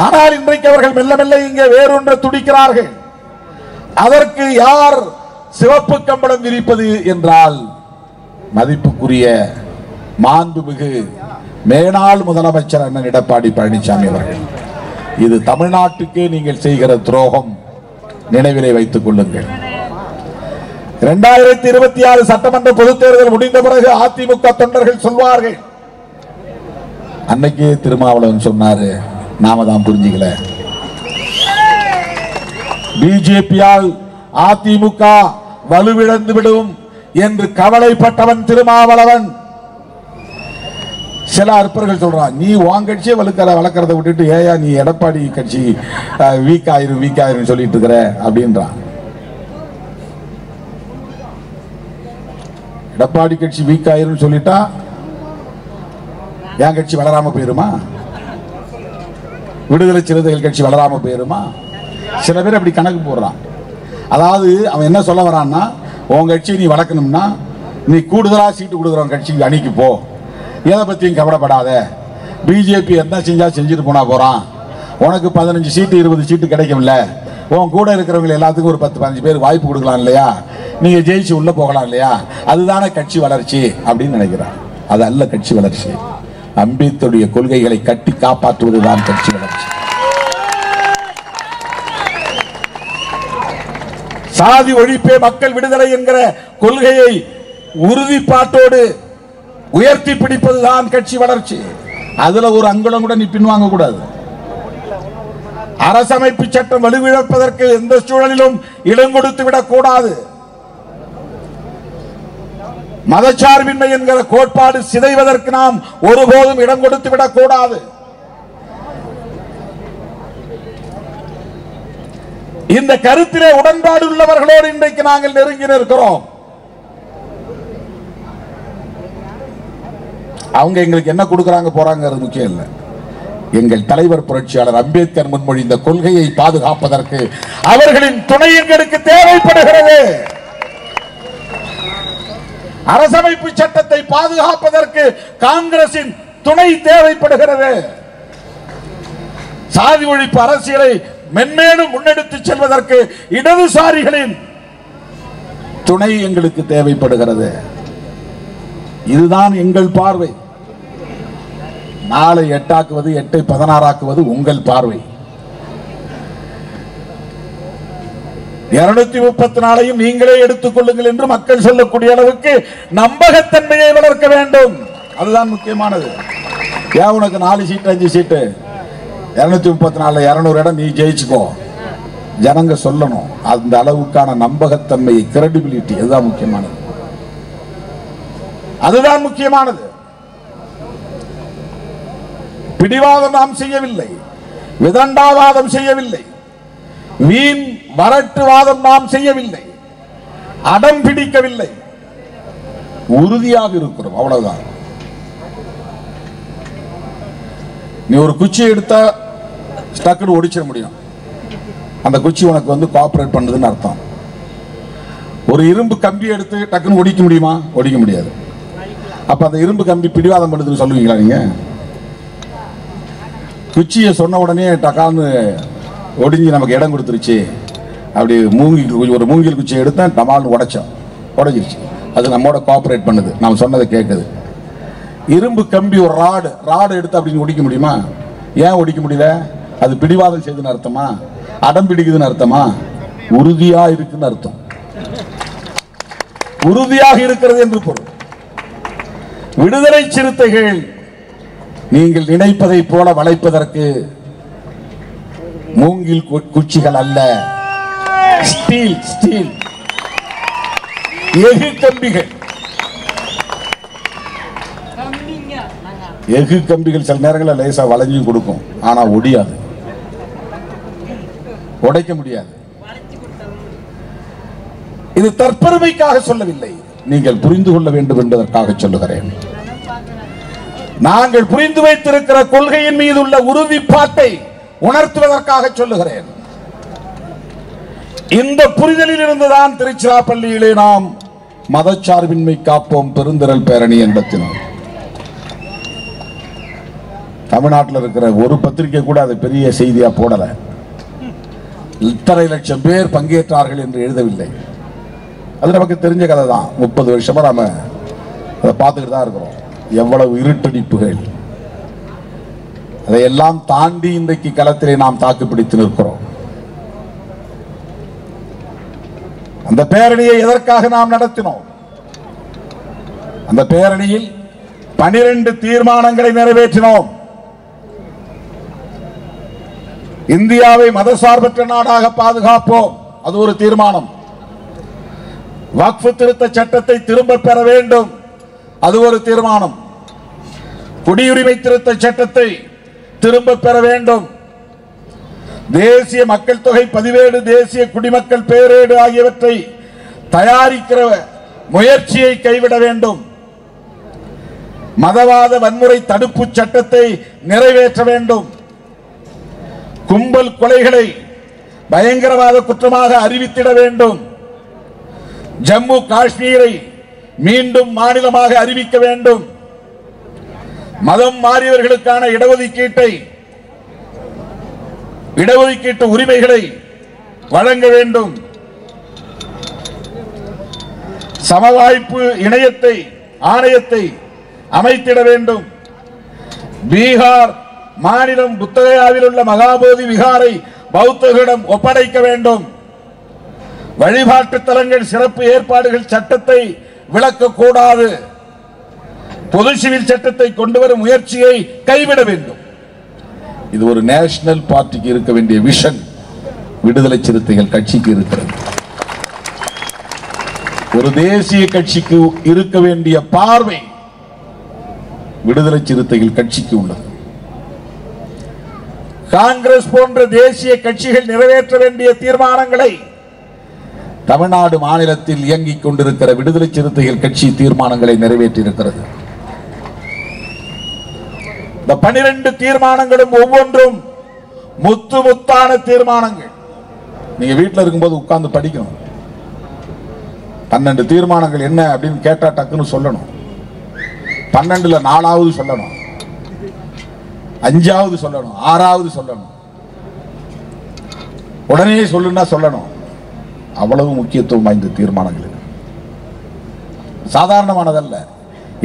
ஆனால் இன்றைக்கு அவர்கள் மெல்ல மெல்ல இங்கே வேறொன்று துடிக்கிறார்கள். அதற்கு யார் சிவப்பு கம்பளம் விரிப்பது என்றால் மதிப்புக்குரிய மாண்புமிகு மேனாள் முதலமைச்சர் அண்ணன் எடப்பாடி பழனிசாமி அவர்கள். இது தமிழ்நாட்டுக்கே நீங்கள் செய்கிற துரோகம். நினைவிலே வைத்துக் கொள்ளுங்கள். 2026 சட்டமன்ற பொதுத் தேர்தல் முடிந்த பிறகு அதிமுக தொண்டர்கள் சொல்வார்கள், அன்னைக்கே திருமாவளவன் சொன்னாரு, நாம தான் புரிஞ்சுக்கல. பிஜேபியால் அதிமுக வலுவிழந்து விடும் என்று கவலைப்பட்டவன் திருமாவளவன். சில அற்பர்கள் சொல்றான், நீ உன் கட்சியை வளர்க்கறத விட்டுட்டு ஏயா நீ எடப்பாடி கட்சி வீக் ஆயிரும் சொல்லிட்டு இருக்கிற அப்படின்றான். எடப்பாடி கட்சி வீக் ஆயிரும் சொல்லிட்டா என் கட்சி வளராம போயிருமா? விடுதலை சிறுத்தைகள் கட்சி வளராம போயிருமா? சில பேர் அப்படி கணக்கு போடுறான். அதாவது அவன் என்ன சொல்ல வரான்னா, உன் கட்சி நீ வளர்க்கணும்னா நீ கூடுதலா சீட்டு கொடுக்குறவன் கட்சிக்கு அணிக்கு போ, எதை பத்தியும் கவலைப்படாத, பிஜேபி என்ன செஞ்சா செஞ்சுட்டு போனா போறான், உனக்கு 15 சீட்டு 20 சீட்டு கிடைக்கும்ல, உன் கூட இருக்கிறவங்க எல்லாத்துக்கும் ஒரு 10-15 பேர் வாய்ப்பு கொடுக்கலாம் இல்லையா, நீங்க ஜெயிச்சு உள்ள போகலாம் இல்லையா, அதுதானே கட்சி வளர்ச்சி அப்படின்னு நினைக்கிறான். அது அல்ல கட்சி வளர்ச்சி. அம்பேத்கருடைய கொள்கைகளை கட்டி காப்பாற்றுவதுதான் கட்சி வளர்ச்சி. சாதி ஒழிப்பே மக்கள் விடுதலை என்கிற கொள்கையை உறுதிப்பாட்டோடு உயர்த்தி பிடிப்பதுதான் கட்சி வளர்ச்சி. அதுல ஒரு அங்குலம் கூட நீ பின்வாங்க கூடாது. அரசமைப்பு சட்டம் வலுவிழப்பதற்கு எந்த சூழலிலும் இடம் கொடுத்து விடக் கூடாது. மதச்சார்பின்மை என்கிற கோட்பாடு சிதைவதற்கு நாம் ஒருபோதும் இடம் கொடுத்து விடக் கூடாது. இந்த கருத்திலே உடன்பாடு உள்ளவர்களோடு இன்றைக்கு நாங்கள் நெருங்கி நிற்கிறோம். அவங்க எங்களுக்கு என்ன கொடுக்கறாங்க போறாங்கிறது முக்கியம் இல்லை. எங்கள் தலைவர் புரட்சியாளர் அம்பேத்கர் முன்மொழிந்த கொள்கையை பாதுகாப்பதற்கு அவர்களின் துணை எங்களுக்கு தேவைப்படுகிறது. அரசமைப்பு சட்டத்தை பாதுகாப்பதற்கு காங்கிரசின் துணை தேவைப்படுகிறது. சாதி ஒழிப்பு அரசியலை மென்மேலும் முன்னெடுத்து செல்வதற்கு இடதுசாரிகளின் துணை எங்களுக்கு தேவைப்படுகிறது. இதுதான் எங்கள் பார்வை. நாளை 8 ஆக்குவது 8 16 ஆக்குவது உங்கள் பார்வை. 234ஐயும் நீங்களே எடுத்துக் கொள்ளுங்கள் என்று மக்கள் சொல்லக்கூடிய அளவுக்கு நம்பகத்தன்மையை வளர்க்க வேண்டும். அதுதான் முக்கியமானது. ஏன் உனக்கு 4 சீட்டு 5 சீட்டு 234 200 இடம் நீ ஜெயிச்சுக்கோ, ஜனங்க சொல்லணும். அந்த அளவுக்கான நம்பகத்தன்மை, கிரெடிபிலிட்டி, அதுதான் முக்கியமானது. அதுதான் முக்கியமானது. பிடிவாதம் நாம் செய்யவில்லை, விதண்டாவாதம் செய்யவில்லை, வீண் வரட்டுவாதம் நாம் செய்யவில்லை, அடம் பிடிக்கவில்லை, உறுதியாக இருக்கிறோம். அவ்வளவுதான். நீ ஒரு குச்சி எடுத்தா ஸ்டக்குன்னு ஒடிச்சிட முடியும். அந்த குச்சி உனக்கு வந்து கோஆபரேட் பண்ணுதுன்னு அர்த்தம். ஒரு இரும்பு கம்பி எடுத்து டக்குன்னு ஒடிக்க முடியுமா? ஒடிக்க முடியாது. அப்ப அந்த இரும்பு கம்பி பிடிவாதம் பண்ணுதுன்னு சொல்லுவீங்களா நீங்க? குச்சியை சொன்ன உடனே டக்கான்னு ஒடிஞ்சு நமக்கு இடம் கொடுத்துருச்சு. அப்படி ஒரு மூங்கில் குச்சியை எடுத்தா டமால்னு உடைஞ்சிருச்சு. அது நம்மோட கோஆபரேட் பண்ணுது, நாம் சொன்னதை கேட்குது. இரும்பு கம்பி ஒரு ராடு எடுத்து அப்படின்னு ஒடிக்க முடியுமா? ஏன் ஒடிக்க முடியல? அது பிடிவாதம் செய்துன்னு அர்த்தமா? அடம் பிடிக்குதுன்னு அர்த்தமா? உறுதியா இருக்குன்னு அர்த்தம். உறுதியாக இருக்கிறது என்று பொருள். விடுதலை சிறுத்தைகள் நீங்கள் நினைப்பதை போல வளைப்பதற்கு மூங்கில் குச்சிகள் அல்ல, ஸ்டீல் எஃகு கம்பிகள். எஃகு கம்பிகள் சில நேரங்களில் லேசா வளைஞ்சு கொடுக்கும், ஆனா ஒடியாது, உடைக்க முடியாது. இது தற்பெருமைக்காக சொல்லவில்லை, நீங்கள் புரிந்து கொள்ள வேண்டும் என்பதற்காக சொல்லுகிறேன். நாங்கள் புரிந்து வைத்திருக்கிற கொள்கையின் மீது உள்ள உறுதிப்பாட்டை உணர்த்துவதற்காக சொல்லுகிறேன். இந்த புரிதலில் இருந்துதான் திருச்சிராப்பள்ளியிலே நாம் மதச்சார்பின்மை காப்போம் பெருந்திரள் பேரணி நடத்தினோம். தமிழ்நாட்டில் இருக்கிற ஒரு பத்திரிகை கூட அதை பெரிய செய்தியா போடல. இத்தனை லட்சம் பேர் பங்கேற்றார்கள் என்று எழுதவில்லை. அது நமக்கு தெரிஞ்ச கதை தான். 30 வருஷமா நாம அதை பார்த்துக்கிட்டு தான் இருக்கிறோம். எவ்வளவு இருட்டடிப்புகள், அதையெல்லாம் தாண்டி இன்றைக்கு களத்திலே நாம் தாக்குப்பிடித்து நிற்கிறோம். அந்த பேரணியை எதற்காக நாம் நடத்தினோம்? அந்த பேரணியில் 12 தீர்மானங்களை நிறைவேற்றினோம். இந்தியாவை மதசார்பற்ற நாடாக பாதுகாப்போம், அது ஒரு தீர்மானம். வக்ஃப் திருத்த சட்டத்தை திரும்ப பெற வேண்டும், அது ஒரு தீர்மானம். குடியுரிமை திருத்த சட்டத்தை திரும்ப பெற வேண்டும். தேசிய மக்கள் தொகை பதிவேடு, தேசிய குடிமக்கள் பேரேடு ஆகியவற்றை தயாரிக்கிற முயற்சியை கைவிட வேண்டும். மதவாத வன்முறை தடுப்பு சட்டத்தை நிறைவேற்ற வேண்டும். கும்பல் கொலைகளை பயங்கரவாத குற்றமாக அறிவித்திட வேண்டும். ஜம்மு காஷ்மீரை மீண்டும் மாநிலமாக அறிவிக்க வேண்டும். மதம் மாறியவர்களுக்கான இடஒதுக்கீட்டு உரிமைகளை வழங்க வேண்டும். சமவாய்ப்பு ஆணையத்தை அமைத்திட வேண்டும். பீகார் மாநிலம் புத்தகயாவில் உள்ள மகாபோதி விகாரை பௌத்தர்களிடம் ஒப்படைக்க வேண்டும். வழிபாட்டு தலங்கள் சிறப்பு ஏற்பாடுகள் சட்டத்தை விளக்கக்கூடாது. பொது சிவில் சட்டத்தை கொண்டு வரும் முயற்சியை கைவிட வேண்டும். இது ஒரு நேஷனல் பார்ட்டிக்கு இருக்க வேண்டிய விஷன் விடுதலை சிறுத்தைகள் கட்சிக்கு இருக்கிறது. ஒரு தேசிய கட்சிக்கு இருக்க வேண்டிய பார்வை விடுதலை சிறுத்தைகள் கட்சிக்கு உள்ளது. காங்கிரஸ் போன்ற தேசிய கட்சிகள் நிறைவேற்ற வேண்டிய தீர்மானங்களை தமிழ்நாடு மாநிலத்தில் இயங்கிக் கொண்டிருக்கிற விடுதலை சிறுத்தைகள் கட்சி தீர்மானங்களை நிறைவேற்றியிருக்கிறது. இந்த 12 தீர்மானங்களும் ஒவ்வொன்றும் முத்தான தீர்மானங்கள். நீங்க வீட்டில் இருக்கும்போது உட்கார்ந்து படிக்கணும். 12 தீர்மானங்கள் என்ன அப்படின்னு கேட்டா டக்குன்னு சொல்லணும். 12ல 4வது சொல்லணும், 5வது சொல்லணும், 6வது சொல்லணும். உடனே சொல்லுன்னா சொல்லணும். அவ்வளவு முக்கியத்துவம் வாய்ந்த தீர்மானங்கள் சாதாரணமானதல்ல.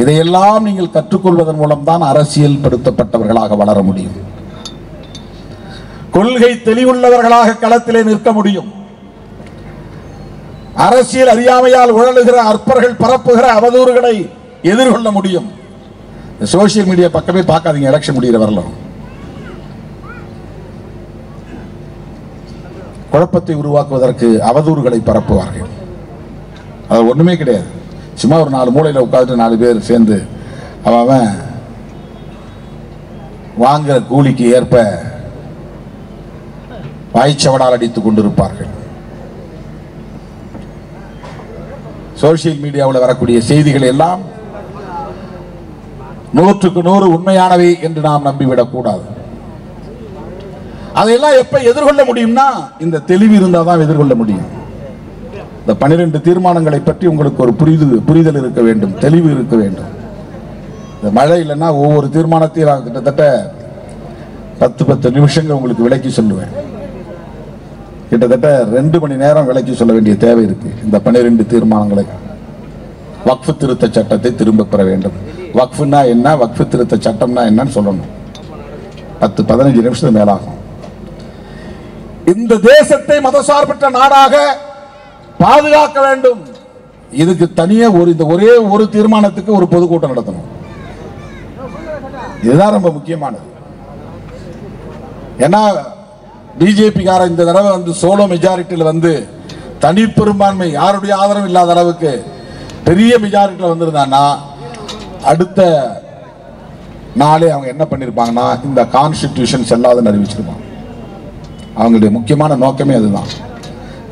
இதையெல்லாம் நீங்கள் கற்றுக்கொள்வதன் மூலம் தான் அரசியல் படுத்தப்பட்டவர்களாக வளர முடியும். கொள்கை தெளிவுள்ளவர்களாக களத்திலே நிற்க முடியும். அரசியல் அறியாமையால் உழலுகிற அற்பர்கள் பரப்புகிற அவதூறுகளை எதிர்கொள்ள முடியும். சோசியல் மீடியா பக்கமே பார்க்காதீங்க. எலெக்ஷன் முடிகிற வரலாம் குழப்பத்தை உருவாக்குவதற்கு அவதூறுகளை பரப்புவார்கள். அது ஒண்ணுமே கிடையாது. சும்மா ஒரு 4 மூலையில் உட்கார்ந்து 4 பேர் சேர்ந்து அவன் வாங்குற கூலிக்கு ஏற்ப வாய்ச்சவடால் அடித்துக் கொண்டிருப்பார்கள். சோசியல் மீடியாவில் வரக்கூடிய செய்திகள் எல்லாம் 100க்கு 100 உண்மையானவை என்று நாம் நம்பிவிடக் கூடாது. அதையெல்லாம் எப்ப எதிர்கொள்ள முடியும்னா இந்த தெளிவு இருந்தால் தான் எதிர்கொள்ள முடியும். இந்த 12 தீர்மானங்களை பற்றி உங்களுக்கு ஒரு புரிதல் இருக்க வேண்டும், தெளிவு இருக்க வேண்டும். இந்த மழை இல்லைன்னா ஒவ்வொரு தீர்மானத்தையும் கிட்டத்தட்ட 10 நிமிஷங்கள் உங்களுக்கு விளக்கி சொல்லுவேன். கிட்டத்தட்ட 2 மணி நேரம் விளக்கி சொல்ல வேண்டிய தேவை இருக்கு. இந்த 12 தீர்மானங்களை வக்ஃபு திருத்த சட்டத்தை திரும்ப பெற வேண்டும். வக்ஃபுன்னா என்ன, வக்ஃபு திருத்த சட்டம்னா என்னன்னு சொல்லணும். 10-15 நிமிஷத்துக்கு மேலாகும். இந்த தேசத்தை மதசார்பற்ற நாடாக பாதுகாக்க வேண்டும். இதுக்கு தனியே ஒரே ஒரு தீர்மானத்துக்கு ஒரு பொதுக்கூட்டம் நடத்தணும். இதுதான் ரொம்ப முக்கியமானது. ஏன்னா பிஜேபி கார இந்த தடவை வந்து சோலோ மெஜாரிட்டியில் வந்து தனி பெரும்பான்மை யாருடைய ஆதரவு இல்லாத அளவுக்கு பெரிய மெஜாரிட்டியில் வந்திருந்தான்னா அடுத்த நாளே அவங்க என்ன பண்ணிருப்பாங்கன்னா இந்த கான்ஸ்டிடியூஷன் செல்லாதுன்னு அறிவிச்சிருப்பாங்க. அவங்களுடைய முக்கியமான நோக்கமே அதுதான்.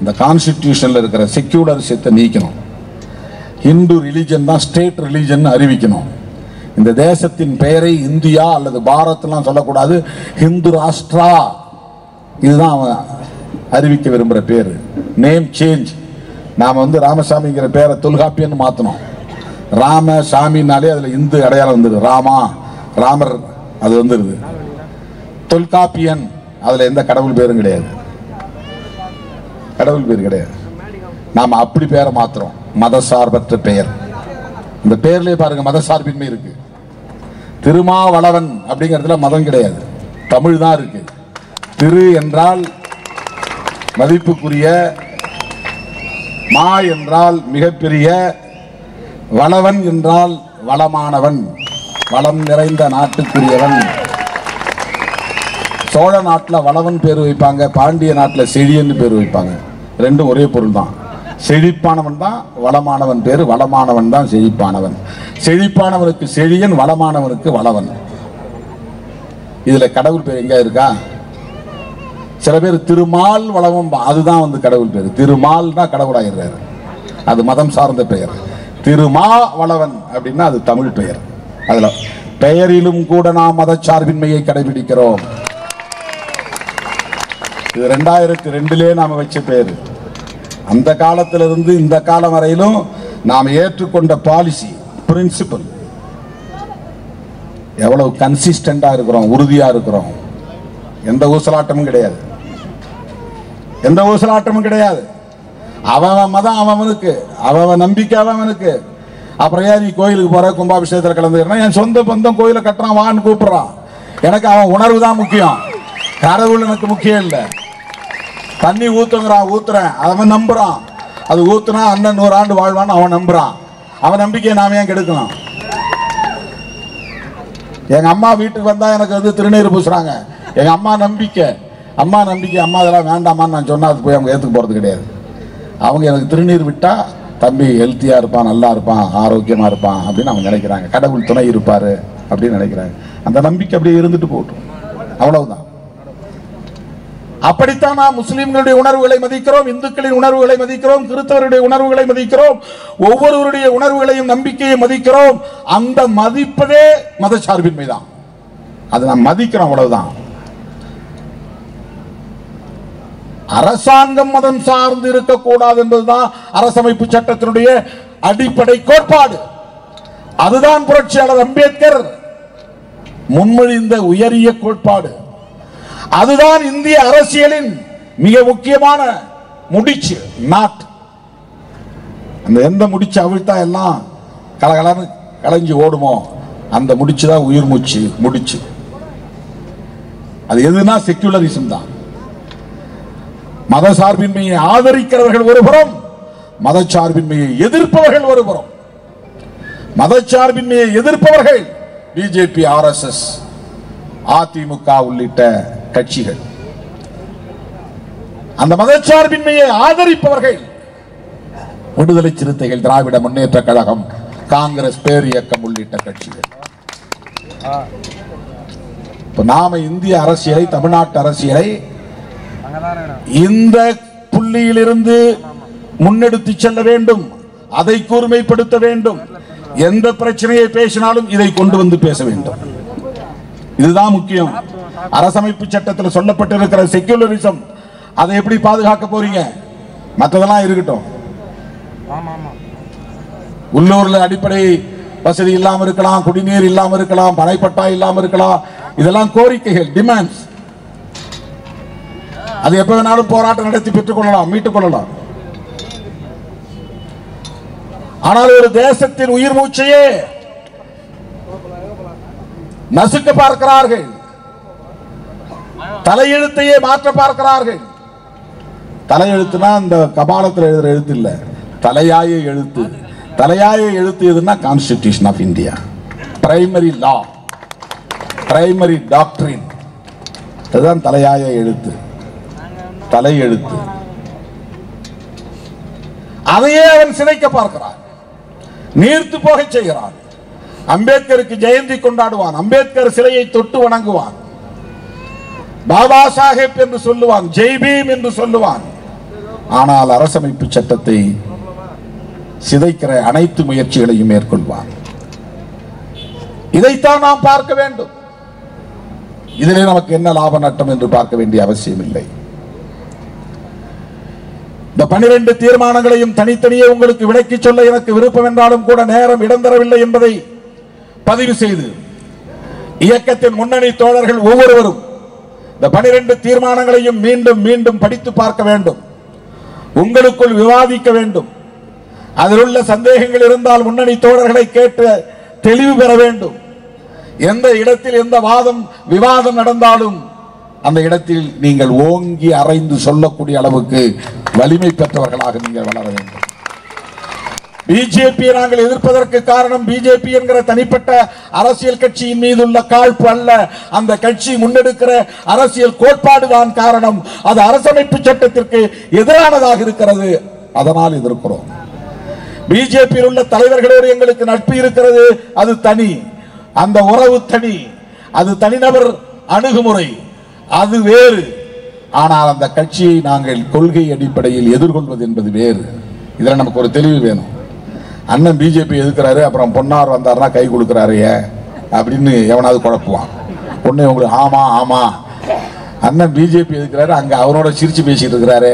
இந்த கான்ஸ்டிடியூஷன்ல இருக்கிற செக்யூலரிசத்தை நீக்கணும். இந்து ரிலிஜன் தான் ஸ்டேட் ரிலிஜன் அறிவிக்கணும். இந்த தேசத்தின் பெயரை இந்தியா அல்லது பாரத்லாம் சொல்லக்கூடாது, ஹிந்து ராஷ்டிரா. இதுதான் அவன் அறிவிக்க விரும்புகிற பேர். Name change. நாம் வந்து ராமசாமிங்கிற பேரை தொல்காப்பியன்னு மாற்றணும். ராமசாமினாலே அதில் இந்து அடையாளம் வந்துடுது. ராமர் அது வந்துடுது. தொல்காப்பியன் அதில் எந்த கடவுள் பேரும் கிடையாது, கடவுள் பேர் கிடையாது. நாம் அப்படி பேரை மாத்துறோம், மதசார்பற்ற பெயர். இந்த பேர்லயே பாருங்க மதசார்பின்மை இருக்கு. திருமாவளவன் அப்படிங்கிறதுல மதம் கிடையாது, தமிழ் தான் இருக்கு. திரு என்றால் மதிப்புக்குரிய, மா என்றால் மிகப்பெரிய, வளவன் என்றால் வளமானவன், வளம் நிறைந்த நாட்டுக்குரியவன். சோழ நாட்டில் வளவன் பேர் வைப்பாங்க, பாண்டிய நாட்டில் செழியன் பேர் வைப்பாங்க. ரெண்டும் ஒரே பொருள் தான். செழிப்பானவன் தான் வளமானவன் பேரு, வளமானவன் தான் செழிப்பானவன். செழிப்பானவனுக்கு செழியன், வளமானவனுக்கு வளவன். இதுல கடவுள் பேர் எங்க இருக்கா? சில பேர் திருமால் வளவம், அதுதான் வந்து கடவுள் பேர். திருமால் தான் கடவுளாகிறாரு, அது மதம் சார்ந்த பெயர். திருமா வளவன் அப்படின்னா அது தமிழ் பெயர். அதுல பெயரிலும் கூட நாம் மதச்சார்பின்மையை கடைபிடிக்கிறோம். இது 2002 நாம வச்ச பேரு. அந்த காலத்திலிருந்து இந்த காலம் வரையிலும் நாம் ஏற்றுக்கொண்ட பாலிசி, பிரின்சிபல், எவ்வளவு கன்சிஸ்டண்டா இருக்கிறோம், உறுதியா இருக்கிறோம். எந்த ஊசலாட்டமும் கிடையாது, எந்த ஊசலாட்டமும் கிடையாது. அவன் மதம் அவனுக்கு, அவன் நம்பிக்கை அவனுக்கு. அப்புறம் ஏன் நீ கோயிலுக்கு போற, கும்பாபிஷேகத்தில் கலந்துக்கிறா? என் சொந்த பந்தம் கோயிலை கட்டுறான், வான்னு கூப்பிடுறான். எனக்கு அவன் உணர்வு தான் முக்கியம், கடவுள் எனக்கு முக்கியம் இல்லை. தண்ணி ஊத்துங்கிறான், ஊத்துறேன், அவன் நம்புறான். அது ஊத்துனா அண்ணன் 100 ஆண்டு வாழ்வான்னு அவன் நம்புறான். அவன் நம்பிக்கையை நாம ஏன் கெடுக்கலாம்? எங்க அம்மா வீட்டுக்கு வந்தா எனக்கு வந்து திருநீர் பூசுறாங்க. எங்க அம்மா நம்பிக்கை, அம்மா அதெல்லாம் வேண்டாமான்னு நான் சொன்னா அது போய் அவங்க ஏத்துக்கு போறது கிடையாது. அவங்க எனக்கு திருநீர் விட்டா தம்பி ஹெல்த்தியா இருப்பான், நல்லா இருப்பான், ஆரோக்கியமா இருப்பான் அப்படின்னு அவங்க நினைக்கிறாங்க. கடவுள் துணை இருப்பாரு அப்படின்னு நினைக்கிறாங்க. அந்த நம்பிக்கை அப்படியே இருந்துட்டு போட்டும், அவ்வளவுதான். அப்படித்தான் நாம் முஸ்லிம்களுடைய உணர்வுகளை மதிக்கிறோம், இந்துக்களின் உணர்வுகளை மதிக்கிறோம், கிறிஸ்தவருடைய உணர்வுகளை மதிக்கிறோம், ஒவ்வொருவருடைய உணர்வுகளையும் நம்பிக்கையை மதிக்கிறோம். அந்த மதிப்பதே மதச்சார்பின்மை தான். அது நாம் மதிக்கிறோம், அவ்வளவுதான். அரசாங்கம் மதம் சார்ந்து இருக்கக்கூடாது என்பதுதான் அரசமைப்பு சட்டத்தினுடைய அடிப்படை கோட்பாடு. அதுதான் புரட்சியாளர் அம்பேத்கர் முன்மொழிந்த உயரிய கோட்பாடு. அதுதான் இந்திய அரசியலின் மிக முக்கியமான முடிச்சு, நாட். அந்த எந்த முடிச்சு அவிழ்த்தா எல்லாம் கலகலன்னு கலைஞ்சு ஓடுமோ அந்த முடிச்சுதான் உயிர் மூச்சு முடிச்சு. அது எதுனா செக்யூலரிசம் தான். மதசார்பின்மையை ஆதரிக்கிறவர்கள் ஒருபுறம், மதச்சார்பின்மையை எதிர்ப்பவர்கள் ஒருபுறம். மதச்சார்பின்மையை எதிர்ப்பவர்கள் பிஜேபி, ஆர்எஸ்எஸ், அதிமுக உள்ளிட்ட கட்சிகள். அந்த மதச்சார்பின்மையை ஆதரிப்பவர்கள் விடுதலை சிறுத்தைகள், திராவிட முன்னேற்ற கழகம், காங்கிரஸ் பேரியக்கம் உள்ளிட்ட கட்சிகள். நாம இந்திய அரசியலை, தமிழ்நாட்டு அரசியலை இந்த புள்ளியிலிருந்து முன்னெடுத்து செல்ல வேண்டும், அதை கூர்மைப்படுத்த வேண்டும். எந்த பிரச்சனையை பேசினாலும் இதை கொண்டு வந்து பேச வேண்டும். இதுதான் முக்கியம். அரசமைப்பு சட்டத்தில் சொல்லப்பட்டிருக்கிற செக்யூலரிசம் அதை எப்படி பாதுகாக்க போறீங்க? மற்றதெல்லாம் இருக்கட்டும். உள்ளூர்ல அடிப்படை வசதி இல்லாம இருக்கலாம், குடிநீர் இல்லாம இருக்கலாம், பனைப்பட்டா இல்லாம இருக்கலாம். இதெல்லாம் கோரிக்கைகள், டிமாண்ட்ஸ். அது எப்ப வேணாலும் போராட்டம் நடத்தி பெற்றுக் கொள்ளலாம், மீட்டுக் கொள்ளலாம். ஆனால் ஒரு தேசத்தின் உயிர் மூச்சையே நசுக்க பார்க்கிறார்கள், தலையெழுத்தையே மாற்ற பார்க்கிறார்கள். தலையெழுத்துனா இந்த கபாலத்தில் எழுதுற எழுத்து இல்ல, தலையாய எழுத்து. தலையாய எழுத்து எதுனா constitution of India, primary law, primary doctrine. அதுதான் தலையாய எழுத்து, தலையெழுத்து. அதையே அவன் சிதைக்க பார்க்கிறான், நீர்த்து போக செய்கிறான். அம்பேத்கருக்கு ஜெயந்தி கொண்டாடுவான், அம்பேத்கர் சிலையை தொட்டு வணங்குவான், பாபா சாஹேப் என்று சொல்லுவான், ஜெய் பீம் என்று சொல்லுவான். ஆனால் அரசமைப்பு சட்டத்தை சிதைக்கிற அனைத்து முயற்சிகளையும் மேற்கொள்வான். இதைத்தான் நாம் பார்க்க வேண்டும். இதிலே நமக்கு என்ன லாப நட்டம் என்று பார்க்க வேண்டிய அவசியம் இல்லை. இந்த 12 தீர்மானங்களையும் தனித்தனியே உங்களுக்கு விளக்கி சொல்ல எனக்கு விருப்பம் என்றாலும் கூட நேரம் இடம் தரவில்லை என்பதை பதிவு செய்து, இயக்கத்தின் முன்னணி தோழர்கள் ஒவ்வொருவரும் இந்த 12 தீர்மானங்களையும் மீண்டும் மீண்டும் படித்து பார்க்க வேண்டும், உங்களுக்குள் விவாதிக்க வேண்டும். அதில் உள்ள சந்தேகங்கள் இருந்தால் முன்னணி தோழர்களை கேட்டு தெளிவு பெற வேண்டும். எந்த இடத்தில் எந்த வாதம் விவாதம் நடந்தாலும் அந்த இடத்தில் நீங்கள் ஓங்கி அறைந்து சொல்லக்கூடிய அளவுக்கு வலிமை பெற்றவர்களாக நீங்கள் வளர வேண்டும். பிஜேபியை நாங்கள் எதிர்ப்பதற்கு காரணம் பிஜேபி என்கிற தனிப்பட்ட அரசியல் கட்சியின் மீது உள்ள காழ்ப்பு அல்ல, அந்த கட்சி முன்னெடுக்கிற அரசியல் கோட்பாடுதான் காரணம். அது அரசமைப்பு சட்டத்திற்கு எதிரானதாக இருக்கிறது, அதனால் எதிர்க்கிறோம். பிஜேபியில் உள்ள தலைவர்களோடு எங்களுக்கு நட்பு இருக்கிறது, அது தனி, அந்த உறவு தனி, அது தனிநபர் அணுகுமுறை, அது வேறு. ஆனால் அந்த கட்சியை நாங்கள் கொள்கை அடிப்படையில் எதிர்கொள்வது என்பது வேறு. இதில் நமக்கு ஒரு தெளிவு வேணும். அண்ணன் பிஜேபி எதிர்க்கிறாரு, அப்புறம் பொன்னார் வந்தாருன்னா கை கொடுக்கிறாரு அப்படின்னு எவனாவது குழப்புவான். ஒண்ணு உங்களுக்கு ஆமா ஆமா, அண்ணன் பிஜேபி எதிர்க்கிறாரு, அங்க அவரோட சிரிச்சு பேசிட்டு இருக்கிறாரு.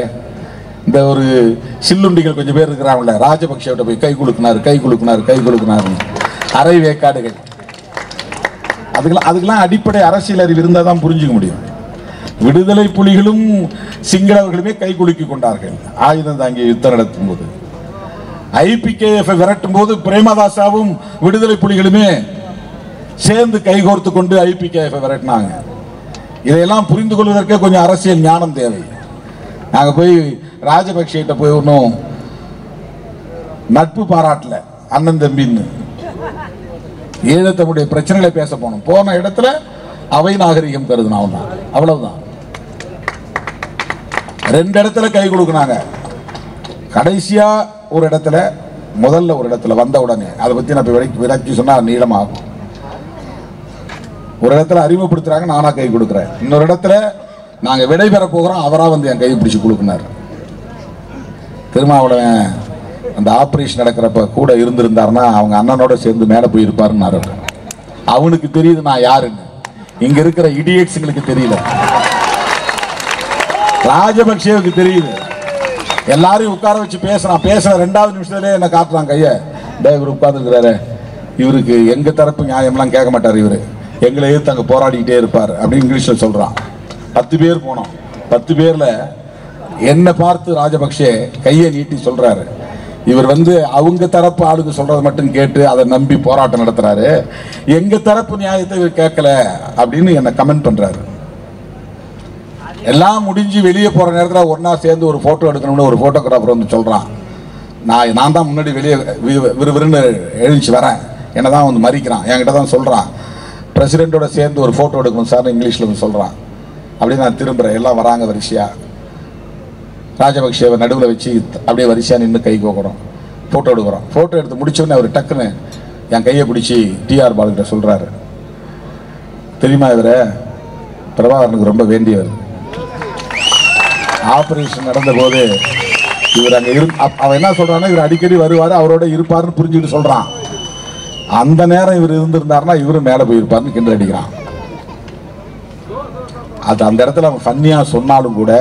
இந்த ஒரு சில்லுண்டிகள் கொஞ்சம் பேர் இருக்கிறாங்கல்ல, ராஜபக்சேவிட்ட போய் கை குலுக்குனாரு கை குலுக்குனாரு கை குலுக்குனாரு, அரை வேக்காடுகள். அதுக்கெல்லாம் அடிப்படை அரசியல் அறிவு இருந்தால் தான் புரிஞ்சுக்க முடியும். விடுதலை புலிகளும் சிங்களவர்களுமே கை குலுக்கி கொண்டார்கள் ஆயுதம் தாங்கி யுத்தம் நடத்தும் போது. IPKF விரட்டும் போது பிரேமதாசாவும் விடுதலை புலிகளுமே சேர்ந்து கைகோர்த்து கொண்டு IPKF விரட்டினாங்க. இதையெல்லாம் புரிந்து கொள்வதற்கே கொஞ்சம் அரசியல் ஞானம் தேவை. நாங்க போய் ராஜபக்சேட்ட போய் ஒன்றும் நட்பு பாராட்டல, அண்ணன் தம்பின்னு ஈழத்தமிழுடைய பிரச்சனைகளை பேச போனோம். போன இடத்துல அவை நாகரிகம் கருதுனா அவ்வளவுதான். 2 இடத்துல கை கொடுக்குனாங்க. கடைசியா ஒரு இடத்துல, முதல்ல ஒரு இடத்துல வந்த உடனே அதை பத்தி நான் விளக்கி சொன்னா நீளமாகும். ஒரு இடத்துல அறிமுகப்படுத்துறாங்க, நானா கை கொடுக்குறேன். இன்னொரு இடத்துல நாங்க விடைபெற போகிறோம், அவரா வந்து என் கையை பிடிச்சு கொடுக்குனாரு. திருமாவளவன் அந்த ஆபரேஷன் நடக்கிறப்ப கூட இருந்திருந்தாருன்னா அவங்க அண்ணனோட சேர்ந்து மேல போயிருப்பாருன்னு அவனுக்கு தெரியுது நான் யாருன்னு. இங்க இருக்கிற இடியட்ஸ்களுக்கு தெரியல, ராஜபக்சேவுக்கு தெரியுது. எல்லாரையும் உட்கார வச்சு பேசுறான். பேசுற 2வது நிமிஷத்துலேயே என்ன காட்டுறான் கைய, இவர் உட்கார்ந்து இருக்கிறாரு, இவருக்கு எங்க தரப்பு நியாயம்லாம் கேட்க மாட்டார், இவரு எங்களை எதிர்த்து அங்க போராடிக்கிட்டே இருப்பார் அப்படின்னு இங்கிலீஷ்ல சொல்றான். 10 பேர் போனோம். 10 பேர்ல என்ன பார்த்து ராஜபக்சே கையை நீட்டி சொல்றாரு, இவர் வந்து அவங்க தரப்பு ஆளுங்க சொல்றதை மட்டும் கேட்டு அதை நம்பி போராட்டம் நடத்துறாரு, எங்க தரப்பு நியாயத்தை இவர் கேட்கல அப்படின்னு என்ன கமெண்ட் பண்றாரு. எல்லாம் முடிஞ்சு வெளியே போற நேரத்தில் ஒன்னா சேர்ந்து ஒரு போட்டோ எடுக்கணும்னு ஒரு போட்டோகிராஃபர் வந்து சொல்றான். நான் தான் முன்னாடி வெளியே விறுவிறுன்னு எழுந்துச்சு வரேன், என்னதான் வந்து மறிக்கிறான், என்கிட்ட தான் சொல்றான் பிரசிடென்ட்டோட சேர்ந்து ஒரு போட்டோ எடுக்கணும் சார் இங்கிலீஷ்ல வந்து சொல்றான். அப்படி நான் திரும்புறேன், எல்லாம் வராங்க வரிசையா. ராஜபக்சேவை நடுவில் வச்சு அப்படியே வரிசையா நின்று கை கோக்குறோம், போட்டோ எடுக்கிறோம். போட்டோ எடுத்து முடிச்சோடனே அவர் டக்குன்னு என் கையை பிடிச்சி டிஆர் பாலுகிட்ட சொல்றாரு, தெரியுமா இவரை பிரபாகரனுக்கு ரொம்ப வேண்டியவர், ஆபரேஷன் நடந்த போது இவர் அங்க அவன் என்ன சொல்றான்னா இவர் அடிக்கடி வருவாரு, அவரோட இருப்பாருன்னு புரிஞ்சுக்கிட்டு சொல்றான். அந்த நேரம் இவர் இருந்திருந்தாருன்னா இவரும் மேல போயிருப்பாருன்னு கிண்டல் அடிக்கிறான். அது அந்த இடத்துல அவன் ஃபன்னியா சொன்னாலும் கூட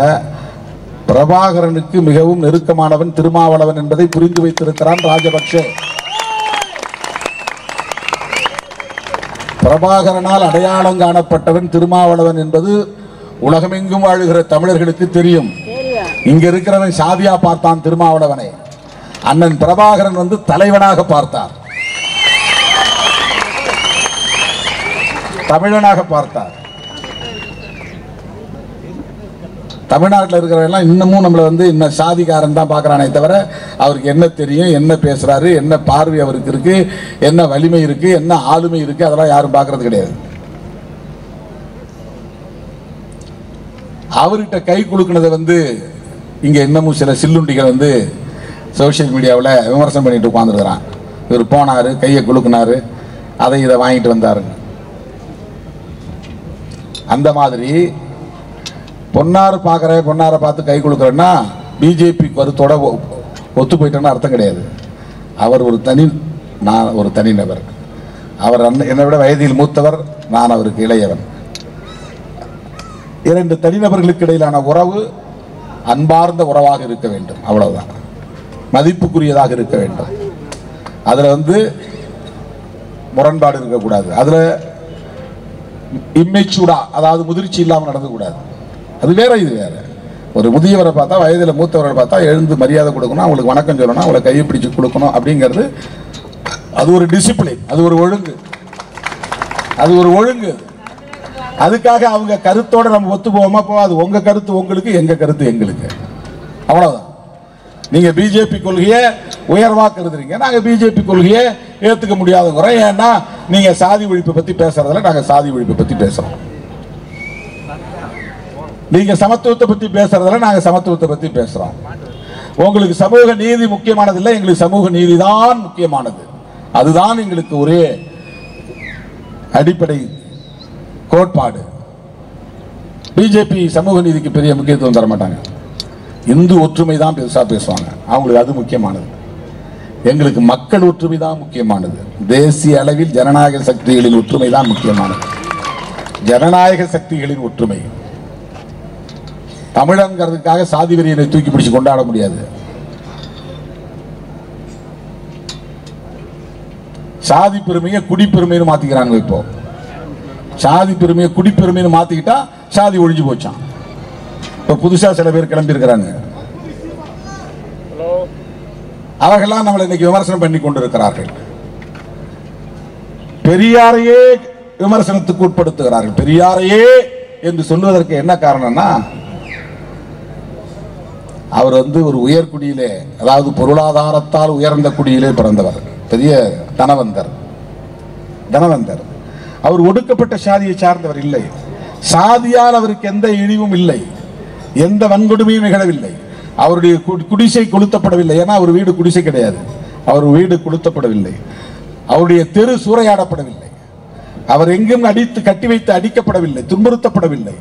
பிரபாகரனுக்கு மிகவும் நெருக்கமானவன் திருமாவளவன் என்பதை புரிந்து வைத்திருக்கிறான் ராஜபக்சே. பிரபாகரனால் அடையாளம் காணப்பட்டவன் திருமாவளவன் என்பது உலகமெங்கும் வாழுகிற தமிழர்களுக்கு தெரியும். இங்க இருக்கிறவன் சாதியா பார்த்தான் திருமாவளவனை. அண்ணன் பிரபாகரன் வந்து தலைவனாக பார்த்தார், தமிழனாக பார்த்தார். தமிழ்நாட்டில் இருக்கிறவெல்லாம் இன்னமும் நம்மளை வந்து இன்னும் சாதிக்காரன் தான் பார்க்குறானே தவிர அவருக்கு என்ன தெரியும், என்ன பேசுறாரு, என்ன பார்வை அவருக்கு இருக்கு, என்ன வலிமை இருக்கு, என்ன ஆளுமை இருக்கு, அதெல்லாம் யாரும் பார்க்கறது கிடையாது. அவர்கிட்ட கை குலுக்கினதை வந்து இங்க இன்னமும் சில சில்லுண்டிகள் வந்து சோசியல் மீடியாவில் விமர்சனம் பண்ணிட்டு உட்காந்துருக்கிறான். இவர் போனாரு, கையை குலுக்கினாரு, அதை இதை வாங்கிட்டு வந்தாரு. அந்த மாதிரி பொன்னார் பார்க்குற பொன்னாரை பார்த்து கை கொடுக்குறேன்னா பிஜேபி கருத்தோட ஒத்து போயிட்டேன்னு அர்த்தம் கிடையாது. அவர் ஒரு நான் ஒரு தனிநபர். அவர் என்னை விட வயதில் மூத்தவர், நான் அவருக்கு இளையவன். இரண்டு தனிநபர்களுக்கு இடையிலான உறவு அன்பார்ந்த உறவாக இருக்க வேண்டும், அவ்வளவுதான். மதிப்புக்குரியதாக இருக்க வேண்டும். அதுல வந்து முரண்பாடு இருக்கக்கூடாது. அதுல இம்மெச்சூர்டா, அதாவது முதிர்ச்சி இல்லாமல் நடக்கக்கூடாது. அது வேற, இது வேற. ஒரு முதியவரை பார்த்தா, வயதில் மூத்தவரை பார்த்தா எழுந்து மரியாதை கொடுக்கணும், அவங்களுக்கு வணக்கம் சொல்லணும், அவங்களை கையை பிடிச்சு கொடுக்கணும் அப்படிங்கிறது அது ஒரு டிசிப்ளின், அது ஒரு ஒழுங்கு, அது ஒரு ஒழுங்கு. அதுக்காக அவங்க கருத்தோட நம்ம ஒத்து போவோமா? அது உங்க கருத்து உங்களுக்கு, எங்க கருத்து எங்களுக்கு, அவ்வளவுதான். நீங்க பிஜேபி கொள்கையை உயர்வா கருதுறீங்க, நாங்க பிஜேபி கொள்கையை ஏத்துக்க முடியாதுங்கிற. ஏன்னா நீங்க சாதி ஒழிப்பை பத்தி பேசுறதுல நாங்க சாதி ஒழிப்பை பத்தி பேசுறோம், நீங்க சமத்துவத்தை பத்தி பேசுறதுல நாங்க சமத்துவத்தை பத்தி பேசுறோம். உங்களுக்கு சமூக நீதி முக்கியமானது இல்லை, எங்களுக்கு சமூக நீதி தான் முக்கியமானது. அதுதான் எங்களுக்கு ஒரே அடிப்படை கோட்பாடு. பிஜேபி சமூக நீதிக்கு பெரிய முக்கியத்துவம் தர மாட்டாங்க. இந்து ஒற்றுமை தான் பெருசா பேசுவாங்க, அவங்களுக்கு அது முக்கியமானது. எங்களுக்கு மக்கள் ஒற்றுமை தான் முக்கியமானது. தேசிய அளவில் ஜனநாயக சக்திகளின் ஒற்றுமை தான் முக்கியமானது, ஜனநாயக சக்திகளின் ஒற்றுமை. தமிழங்கிறதுக்காக சாதி வெறியனை தூக்கி பிடிச்சு கொண்டாட முடியாது. சாதி பெருமையை குடிப்பெருமைன்னு மாத்திக்கிறாங்க. இப்போ சாதி பெருமையை குடிப்பெருமைன்னு மாத்திக்கிட்டா சாதி ஒழிஞ்சு போச்சான். இப்ப புதுசா சில பேர் கிளம்பி இருக்கிறாங்க. அவர்கள்லாம் நம்மளை இன்னைக்கு விமர்சனம் பண்ணி கொண்டிருக்கிறார்கள். பெரியாரையே விமர்சனத்துக்கு உட்படுத்துகிறார்கள். பெரியாரையே என்று சொல்வதற்கு என்ன காரணம்னா, அவர் வந்து ஒரு உயர்குடியிலே, அதாவது பொருளாதாரத்தால் உயர்ந்த குடியிலே பிறந்தவர், பெரிய தனவந்தர். அவர் ஒடுக்கப்பட்ட சாதியை சார்ந்தவர் இல்லை. சாதியால் அவருக்கு எந்த இழிவும் இல்லை, எந்த வன்கொடுமையும் நிகழவில்லை. அவருடைய குடிசை கொளுத்தப்படவில்லை. ஏன்னா அவர் வீடு குடிசை கிடையாது, அவர் வீடு கொளுத்தப்படவில்லை. அவருடைய தெரு சூறையாடப்படவில்லை. அவர் எங்கும் அடித்து கட்டி வைத்து அடிக்கப்படவில்லை, துன்புறுத்தப்படவில்லை.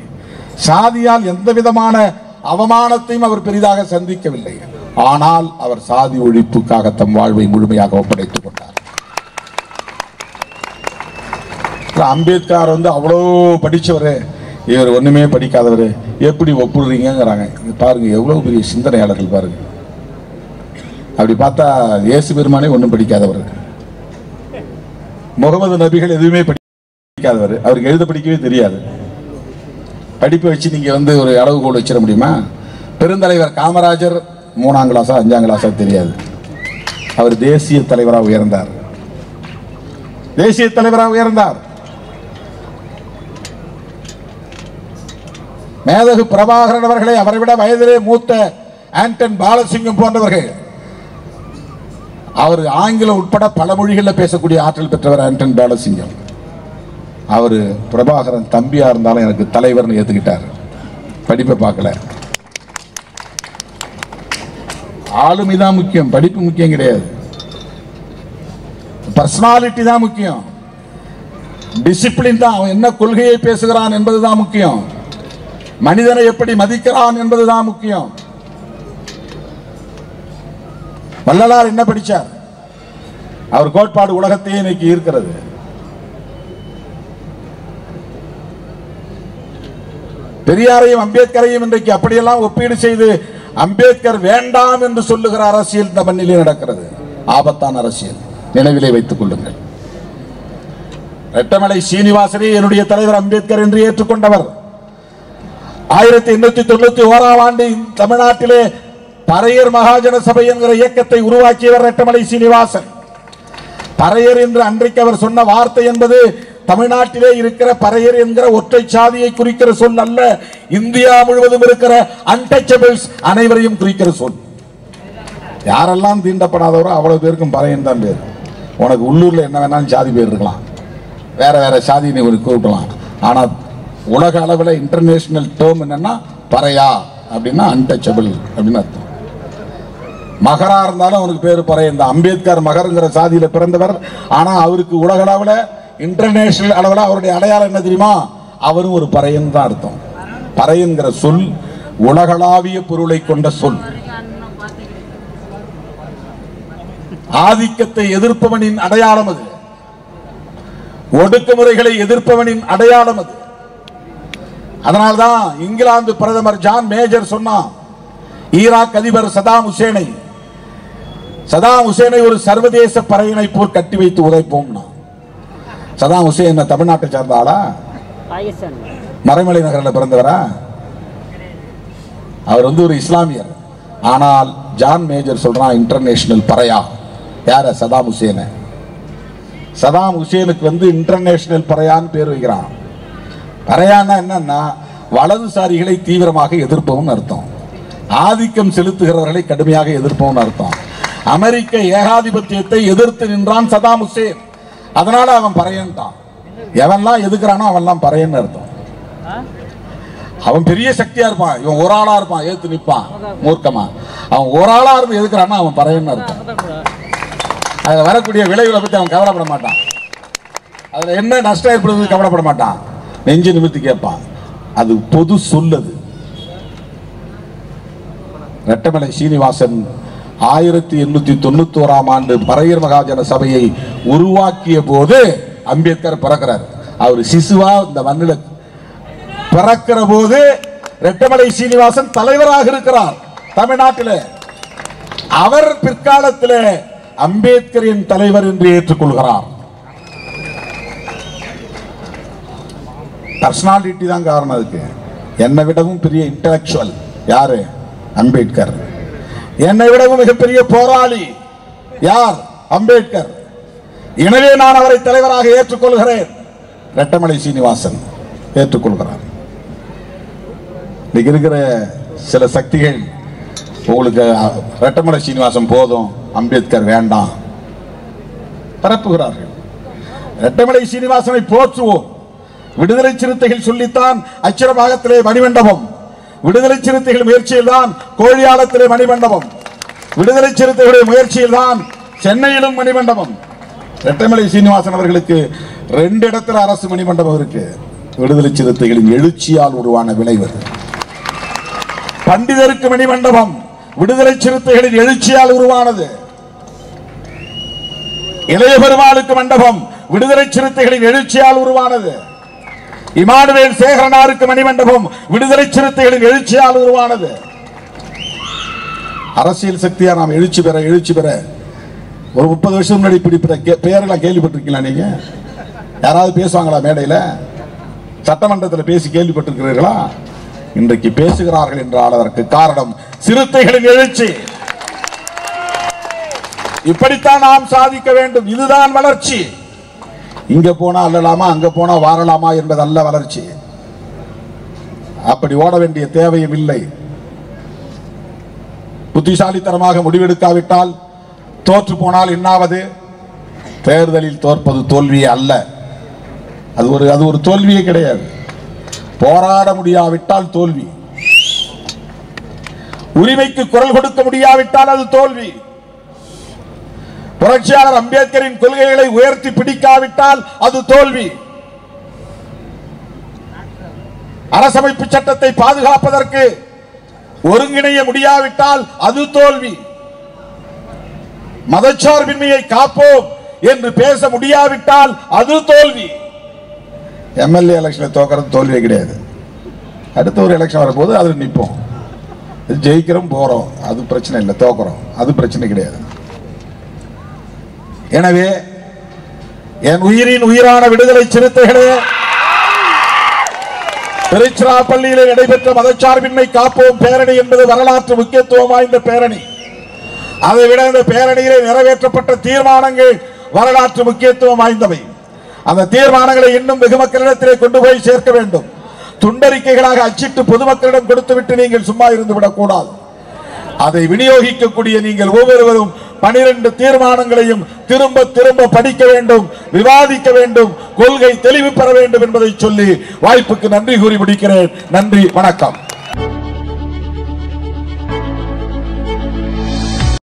சாதியால் எந்த விதமான அவமானத்தையும் அவர் பெரிதாக சந்திக்கவில்லை. ஆனால் அவர் சாதி ஒழிப்புக்காக தம் வாழ்வை முழுமையாக ஒப்படைத்துக் கொண்டார். அம்பேத்கர் வந்து அவ்வளோ படிச்சவரு, இவர் ஒண்ணுமே படிக்காதவர், எப்படி ஒப்புடுறீங்கிறாங்க. பாருங்க எவ்வளவு பெரிய சிந்தனையாளர்கள் பாருங்க. அப்படி பார்த்தா இயேசு பெருமானே ஒன்றும் படிக்காதவர், முகமது நபிகள் எதுவுமே படிக்காதவர், அவருக்கு எழுத படிக்கவே தெரியாது. படிப்பை வச்சு நீங்க வந்து ஒரு அளவுகோல் வச்சிட முடியுமா? பெருந்தலைவர் காமராஜர் 3ஆம் கிளாஸா 5ஆம் கிளாஸா தெரியாது, அவர் தேசிய தலைவராக உயர்ந்தார். தேசிய தலைவராக உயர்ந்தார். மேதகு பிரபாகரன் அவர்களை அவரை விட வயதிலே மூத்த ஆண்டன் பாலசிங்கம் போன்றவர்கள், அவர் ஆங்கிலம் உட்பட பல மொழிகளில் பேசக்கூடிய ஆற்றல் பெற்றவர் ஆண்டன் பாலசிங்கம். அவரு பிரபாகரன் தம்பியா இருந்தாலும் எனக்கு தலைவர்னு ஏத்துக்கிட்டார். படிப்பை பார்க்கல. ஆளுமை தான் முக்கியம், படிப்பு முக்கியம் கிடையாது. பர்சனாலிட்டி தான் முக்கியம், டிசிப்ளின் தான். அவன் என்ன கொள்கையை பேசுகிறான் என்பதுதான் முக்கியம், மனிதனை எப்படி மதிக்கிறான் என்பதுதான் முக்கியம். வள்ளலார் என்ன படிச்சார்? அவர் கோட்பாடு உலகத்தையே இன்னைக்கு ஈர்க்கிறது. பெரியாரையும் அம்பேத்கரையும் இன்றைக்கு அப்படியெல்லாம் ஒப்பீடு செய்து அம்பேத்கர் வேண்டாம் என்று சொல்லுகிற அரசியல் இந்த மண்ணிலே நடக்கிறது. ஆபத்தான அரசியல். நினைவிலே வைத்துக் கொள்ளுங்கள். ரெட்டமலை சீனிவாசனை என்னுடைய தலைவர் அம்பேத்கர் என்று ஏற்றுக்கொண்டவர். 1891 ஆண்டு தமிழ்நாட்டிலே பறையர் மகாஜன சபை என்கிற இயக்கத்தை உருவாக்கியவர் ரெட்டமலை சீனிவாசன். பறையர் என்று அன்றைக்கு அவர் சொன்ன வார்த்தை என்பது தமிழ்நாட்டிலே இருக்கிற பறையர் என்கிற ஒற்றை சாதியை குறிக்கிற சொல் அல்ல, இந்தியா முழுவதும் இருக்கிற அன்டச்சபிள்ஸ் அனைவரையும் குறிக்கிற சொல். யாரெல்லாம் தீண்டப்படாதவரோ அவ்வளவு பேருக்கும் பறையன் தான் பேர். உனக்கு உள்ளூர்ல என்ன வேணாலும் சாதி பேர் இருக்கலாம், வேற வேற சாதி நீ கூப்பிடலாம், ஆனா உலக அளவில் இன்டர்நேஷனல் டேர்ம் என்னன்னா பறையா அப்படின்னா அன்டச்சபிள் அப்படின்னு அர்த்தம். மகரா இருந்தாலும் அவனுக்கு பேரு பறையன் தான். அம்பேத்கர் மகருங்கிற சாதியில பிறந்தவர். ஆனா அவருக்கு உலக அளவில் இன்டர்நேஷனல் அளவில் அவருடைய அடையாளம் என்ன தெரியுமா? அவரும் ஒரு பறையன் தான் அர்த்தம். பறையன்கிற சொல் உலகளாவிய பொருளை கொண்ட சொல். ஆதிக்கத்தை எதிர்ப்பவனின் அடையாளம் அது. ஒடுக்குமுறைகளை எதிர்ப்பவனின் அடையாளம் அது. அதனால்தான் இங்கிலாந்து பிரதமர் ஜான் மேஜர் சொன்னான், ஈராக் அதிபர் சதாம் ஹுசேனை ஒரு சர்வதேச பறையனை போல் கட்டி வைத்து உதைப்போம். சதாம் ஹுசேன் தமிழ்நாட்டை சார்ந்த ஆளா? மறைமலை நகரில் பிறந்தவரா? அவர் ஒரு இஸ்லாமியர். ஆனால் ஜான் மேஜர் சொல்றான் இன்டர்நேஷனல் பறையா. யார? சதாம் ஹுசேனை. சதாம் ஹுசேனுக்கு இன்டர்நேஷனல் பறையான்னு பேர் வைக்கிறான். பறையான்னா என்னன்னா வலதுசாரிகளை தீவிரமாக எதிர்ப்பவன் அர்த்தம், ஆதிக்கம் செலுத்துகிறவர்களை கடுமையாக எதிர்ப்பவன் அர்த்தம். அமெரிக்க ஏகாதிபத்தியத்தை எதிர்த்து நின்றான் சதாம் ஹுசேன். அதனால அவன் பறையன்ட்டான். எவன்லாம் எதுக்குறானோ அவன்லாம் பறையன்னு அர்த்தம். அவன் பெரிய சக்தியா இருப்பான், இவன் ஒரு ஆளா இருப்பான், ஏத்து நிற்பான் மூர்க்கமா. அவன் ஒரு ஆளா இருந்து எதுக்குறானோ அவன் பறையன்னு அர்த்தம். அதுல வரக்கூடிய விளைவுகளை பத்தி அவன் கவலைப்பட மாட்டான். அதுல என்ன நஷ்டம் ஏற்படுவது கவலைப்பட மாட்டான். நெஞ்சு நிமிர்த்தி கேட்பான். அது பொது சொல்லது. ரெட்டமலை சீனிவாசன் 1891 ஆண்டு பறையர் மகாஜன சபையை உருவாக்கிய போது அம்பேத்கர் பிறக்கிறார். அவர் சிசுவா இந்த மண்ணில் பிறக்கிற போது ரெட்டமலை சீனிவாசன் தலைவராக இருக்கிறார் தமிழ்நாட்டில். அவர் பிற்காலத்தில் அம்பேத்கரின் தலைவர் என்று ஏற்றுக்கொள்கிறார். பர்சனாலிட்டி தான் காரணம். அதுக்கு என்னை விடவும் பெரிய இன்டலெக்சுவல் யாரு? அம்பேத்கர். என்னை விடவும் மிகப்பெரிய போராளி யார்? அம்பேத்கர். எனவே நான் அவரை தலைவராக ஏற்றுக்கொள்கிறேன். ரெட்டமலை சீனிவாசன் ஏற்றுக்கொள்கிறார். இன்னைக்கு இருக்கிற சில சக்திகள் உங்களுக்கு ரெட்டமலை சீனிவாசன் போதும், அம்பேத்கர் வேண்டாம் பரப்புகிறார்கள். ரெட்டமலை சீனிவாசனை போற்றுவோம். விடுதலை சிறுத்தைகள் சொல்லித்தான் அச்சிரபாகத்திலே மணிமண்டபம், விடுதலை சிறுத்தைகள் முயற்சியில் தான் கோழியாளத்திலே மணிமண்டபம், விடுதலை சிறுத்தைகளுடைய முயற்சியில் தான் சென்னையிலும் மணிமண்டபம். ரெட்டமலை சீனிவாசன் அவர்களுக்கு 2 இடத்துல அரசு மணிமண்டபம் இருக்கு. விடுதலை சிறுத்தைகளின் எழுச்சியால் உருவான விளைவு. பண்டிதருக்கு மணிமண்டபம் விடுதலை சிறுத்தைகளின் எழுச்சியால் உருவானது. இளைய பெருமாளுக்கு மண்டபம் விடுதலை சிறுத்தைகளின் எழுச்சியால் உருவானது. இமானுவேல் சேகரனாருக்கு மணிமண்டபம் விடுதலை சிறுத்தைகளின் எழுச்சியால் உருவானது. அரசியல் சக்தியா நாம் எழுச்சி பெற ஒரு 30 வருஷம் முன்னாடி இப்படி பெயரெல்லாம் கேள்விப்பட்டிருக்கீங்களா? நீங்க யாராவது பேசுவாங்களா மேடையில்? சட்டமன்றத்தில் பேசி கேள்விப்பட்டிருக்கிறீர்களா? இன்றைக்கு பேசுகிறார்கள் என்றால் அதற்கு காரணம் சிறுத்தைகளின் எழுச்சி. இப்படித்தான் நாம் சாதிக்க வேண்டும். இதுதான் வளர்ச்சி. இங்க போனா அல்லலாமா, அங்க போனா வாரலாமா என்பதல்ல வளர்ச்சி. அப்படி ஓட வேண்டிய தேவையும் இல்லை. புத்திசாலித்தனமாக முடிவெடுக்காவிட்டால் தோற்று போனால் என்னாவது? தேர்தலில் தோற்பது தோல்வியே அல்ல. அது ஒரு தோல்வியே கிடையாது. போராட முடியாவிட்டால் தோல்வி. உரிமைக்கு குரல் கொடுக்க முடியாவிட்டால் அது தோல்வி. புரட்சியாளர் அம்பேத்கரின் கொள்கைகளை உயர்த்தி பிடிக்காவிட்டால் அது தோல்வி. அரசமைப்பு சட்டத்தை பாதுகாப்பதற்கு ஒருங்கிணைய முடியாவிட்டால் அது தோல்வி. மதச்சார்பின்மையை காப்போம் என்று பேச முடியாவிட்டால் அது தோல்வி. எம்எல்ஏ எலெக்ஷன் தோக்கிறது தோல்வியே கிடையாது. அடுத்த ஒரு எலெக்ஷன் வரும்போது அதில் நிற்போம். ஜெயிக்கிறோம் போறோம், அது பிரச்சனை இல்லை. தோக்குறோம், அது பிரச்சனை கிடையாது. எனவே என் உயிரின் உயிரான விடுதலை சிறுத்தைகளே, திருச்சிராப்பள்ளியில் நடைபெற்ற மதச்சார்பின்மை காப்போம் பேரணி என்பது வரலாற்று முக்கியத்துவம் வாய்ந்த பேரணி. அதை விட இந்த பேரணியிலே நிறைவேற்றப்பட்ட தீர்மானங்கள் வரலாற்று முக்கியத்துவம் வாய்ந்தவை. அந்த தீர்மானங்களை இன்னும் வெகு மக்களிடத்திலே கொண்டு போய் சேர்க்க வேண்டும். துண்டறிக்கைகளாக அச்சிட்டு பொதுமக்களிடம் கொடுத்துவிட்டு நீங்கள் சும்மா இருந்து விடக்கூடாது. அதை விநியோகிக்கக்கூடிய நீங்கள் ஒவ்வொருவரும் 12 தீர்மானங்களையும் திரும்ப திரும்ப படிக்க வேண்டும், விவாதிக்க வேண்டும், கொள்கை தெளிவு பெற வேண்டும் என்பதை சொல்லி வாய்ப்புக்கு நன்றி கூறி முடிக்கிறேன். நன்றி, வணக்கம்.